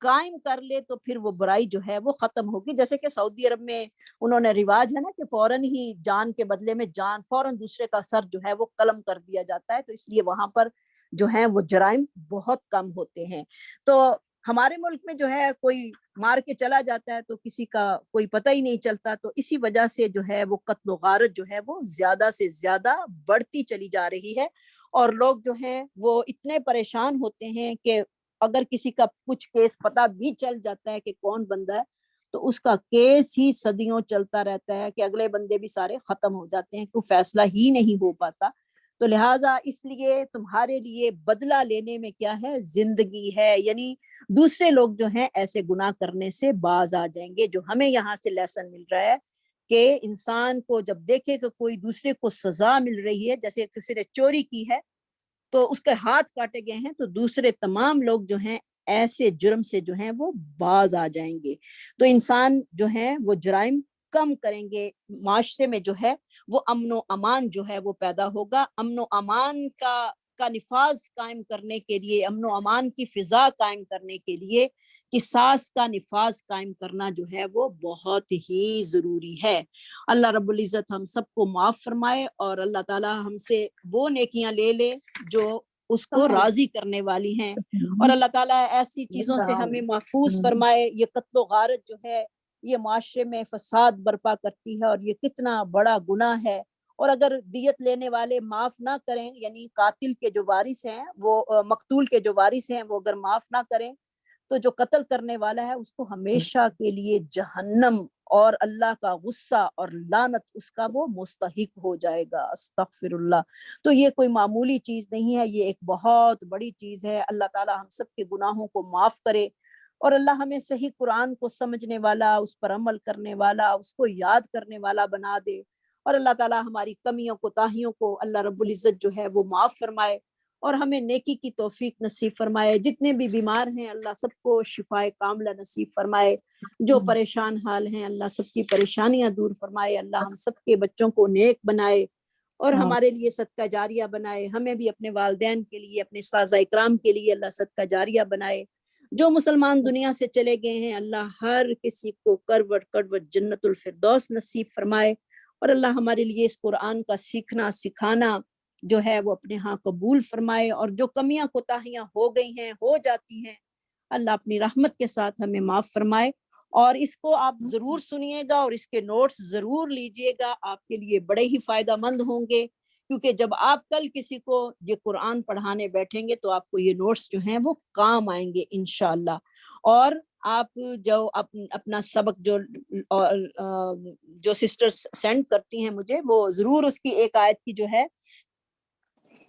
قائم کر لے تو پھر وہ برائی جو ہے وہ ختم ہوگی۔ جیسے کہ سعودی عرب میں انہوں نے رواج ہے نا کہ فوراً ہی جان کے بدلے میں جان، فوراً دوسرے کا سر جو ہے وہ قلم کر دیا جاتا ہے، تو اس لیے وہاں پر جو ہیں وہ جرائم بہت کم ہوتے ہیں۔ تو ہمارے ملک میں جو ہے کوئی مار کے چلا جاتا ہے تو کسی کا کوئی پتہ ہی نہیں چلتا، تو اسی وجہ سے جو ہے وہ قتل و غارت جو ہے وہ زیادہ سے زیادہ بڑھتی چلی جا رہی ہے، اور لوگ جو ہیں وہ اتنے پریشان ہوتے ہیں کہ اگر کسی کا کچھ کیس پتہ بھی چل جاتا ہے کہ کون بندہ ہے تو اس کا کیس ہی صدیوں چلتا رہتا ہے کہ اگلے بندے بھی سارے ختم ہو جاتے ہیں، کوئی فیصلہ ہی نہیں ہو پاتا۔ تو لہٰذا اس لیے تمہارے لیے بدلہ لینے میں کیا ہے زندگی ہے، یعنی دوسرے لوگ جو ہیں ایسے گناہ کرنے سے باز آ جائیں گے۔ جو ہمیں یہاں سے لیسن مل رہا ہے کہ انسان کو جب دیکھے کہ کوئی دوسرے کو سزا مل رہی ہے، جیسے کسی نے چوری کی ہے تو اس کے ہاتھ کاٹے گئے ہیں، تو دوسرے تمام لوگ جو ہیں ایسے جرم سے جو ہیں وہ باز آ جائیں گے، تو انسان جو ہے وہ جرائم کم کریں گے، معاشرے میں جو ہے وہ امن و امان جو ہے وہ پیدا ہوگا۔ امن و امان کا نفاذ قائم کرنے کے لیے، امن و امان کی فضا قائم کرنے کے لیے قصاص کا نفاذ قائم کرنا جو ہے وہ بہت ہی ضروری ہے۔ اللہ رب العزت ہم سب کو معاف فرمائے، اور اللہ تعالی ہم سے وہ نیکیاں لے لے جو اس کو راضی کرنے والی ہیں، اور اللہ تعالیٰ ایسی چیزوں سے ہمیں محفوظ فرمائے۔ یہ قتل و غارت جو ہے یہ معاشرے میں فساد برپا کرتی ہے، اور یہ کتنا بڑا گناہ ہے، اور اگر دیت لینے والے معاف نہ کریں، یعنی قاتل کے جو وارث ہیں وہ مقتول کے جو وارث ہیں وہ اگر معاف نہ کریں تو جو قتل کرنے والا ہے اس کو ہمیشہ کے لیے جہنم اور اللہ کا غصہ اور لعنت اس کا وہ مستحق ہو جائے گا۔ استغفر اللہ۔ تو یہ کوئی معمولی چیز نہیں ہے، یہ ایک بہت بڑی چیز ہے۔ اللہ تعالی ہم سب کے گناہوں کو معاف کرے، اور اللہ ہمیں صحیح قرآن کو سمجھنے والا، اس پر عمل کرنے والا، اس کو یاد کرنے والا بنا دے، اور اللہ تعالی ہماری کمیوں کوتاہیوں کو اللہ رب العزت جو ہے وہ معاف فرمائے، اور ہمیں نیکی کی توفیق نصیب فرمائے۔ جتنے بھی بیمار ہیں اللہ سب کو شفائے کاملہ نصیب فرمائے، جو پریشان حال ہیں اللہ سب کی پریشانیاں دور فرمائے، اللہ ہم سب کے بچوں کو نیک بنائے اور ہمارے لیے صدقہ جاریہ بنائے، ہمیں بھی اپنے والدین کے لیے، اپنے اساتذہ اکرام کے لیے اللہ صدقہ جاریہ بنائے۔ جو مسلمان دنیا سے چلے گئے ہیں اللہ ہر کسی کو کروٹ کروٹ جنت الفردوس نصیب فرمائے، اور اللہ ہمارے لیے اس قرآن کا سیکھنا سکھانا جو ہے وہ اپنے ہاں قبول فرمائے، اور جو کمیاں کوتاہیاں ہو گئی ہیں ہو جاتی ہیں اللہ اپنی رحمت کے ساتھ ہمیں معاف فرمائے۔ اور اس کو آپ ضرور سنیے گا اور اس کے نوٹس ضرور لیجئے گا، آپ کے لیے بڑے ہی فائدہ مند ہوں گے، کیونکہ جب آپ کل کسی کو یہ قرآن پڑھانے بیٹھیں گے تو آپ کو یہ نوٹس جو ہیں وہ کام آئیں گے انشاءاللہ۔ اور آپ جو اپنا سبق جو سسٹرز سینڈ کرتی ہیں مجھے، وہ ضرور اس کی ایک آیت کی جو ہے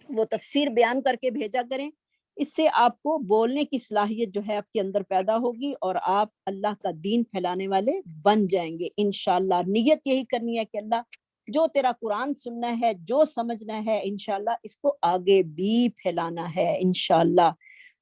وہ تفسیر بیان کر کے بھیجا کریں، اس سے آپ کو بولنے کی صلاحیت جو ہے آپ کے اندر پیدا ہوگی، اور آپ اللہ کا دین پھیلانے والے بن جائیں گے انشاءاللہ۔ نیت یہی کرنی ہے کہ اللہ جو تیرا قرآن سننا ہے، جو سمجھنا ہے، انشاءاللہ اس کو آگے بھی پھیلانا ہے انشاءاللہ۔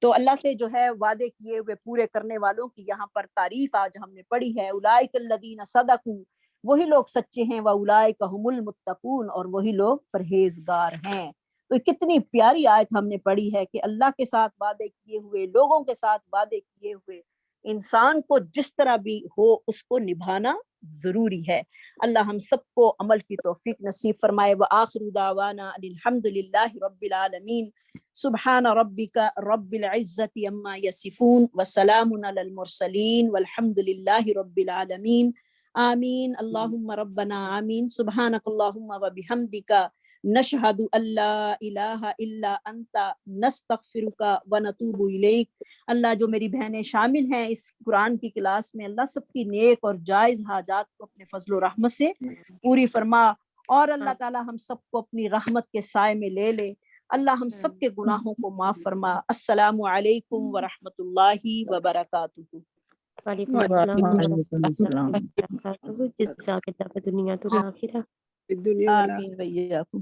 تو اللہ سے جو ہے وعدے کیے ہوئے پورے کرنے والوں کی یہاں پر تعریف آج ہم نے پڑھی ہے، اولئک الذین صدقوا، وہی لوگ سچے ہیں، واولئک هم المتقون، اور وہی لوگ پرہیزگار ہیں۔ تو کتنی پیاری آیت ہم نے پڑھی ہے کہ اللہ کے ساتھ وعدے کیے ہوئے، لوگوں کے ساتھ وعدے کیے ہوئے انسان کو جس طرح بھی ہو اس کو نبھانا ضروری ہے۔ اللہ ہم سب کو عمل کی توفیق نصیب فرمائے۔ وآخر دعوانا ان الحمد للہ رب العالمین۔ سبحان ربک رب العزت عما یصفون وسلام علی المرسلین والحمد للہ رب العالمین۔ آمین اللہم ربنا آمین۔ سبحانک اللہم وبحمدک نشہد ان لا الہ الا انت نستغفرک ونتوب الیک۔ اللہ جو میری بہنیں شامل ہیں اس قرآن کی کلاس میں، اللہ سب کی نیک اور جائز حاجات کو اپنے فضل و رحمت سے پوری فرما، اور اللہ تعالی ہم سب کو اپنی رحمت کے سائے میں لے لے۔ اللہ ہم سب کے گناہوں کو معاف فرما۔ السلام علیکم ورحمۃ اللہ وبرکاتہ۔ وعلیکم السلام وعلیکم ورحمۃ اللہ السلام وبرکاتہ۔ جزاک اللہ دنیا تو آخرہ۔ الدنیا آمین وإیاکم۔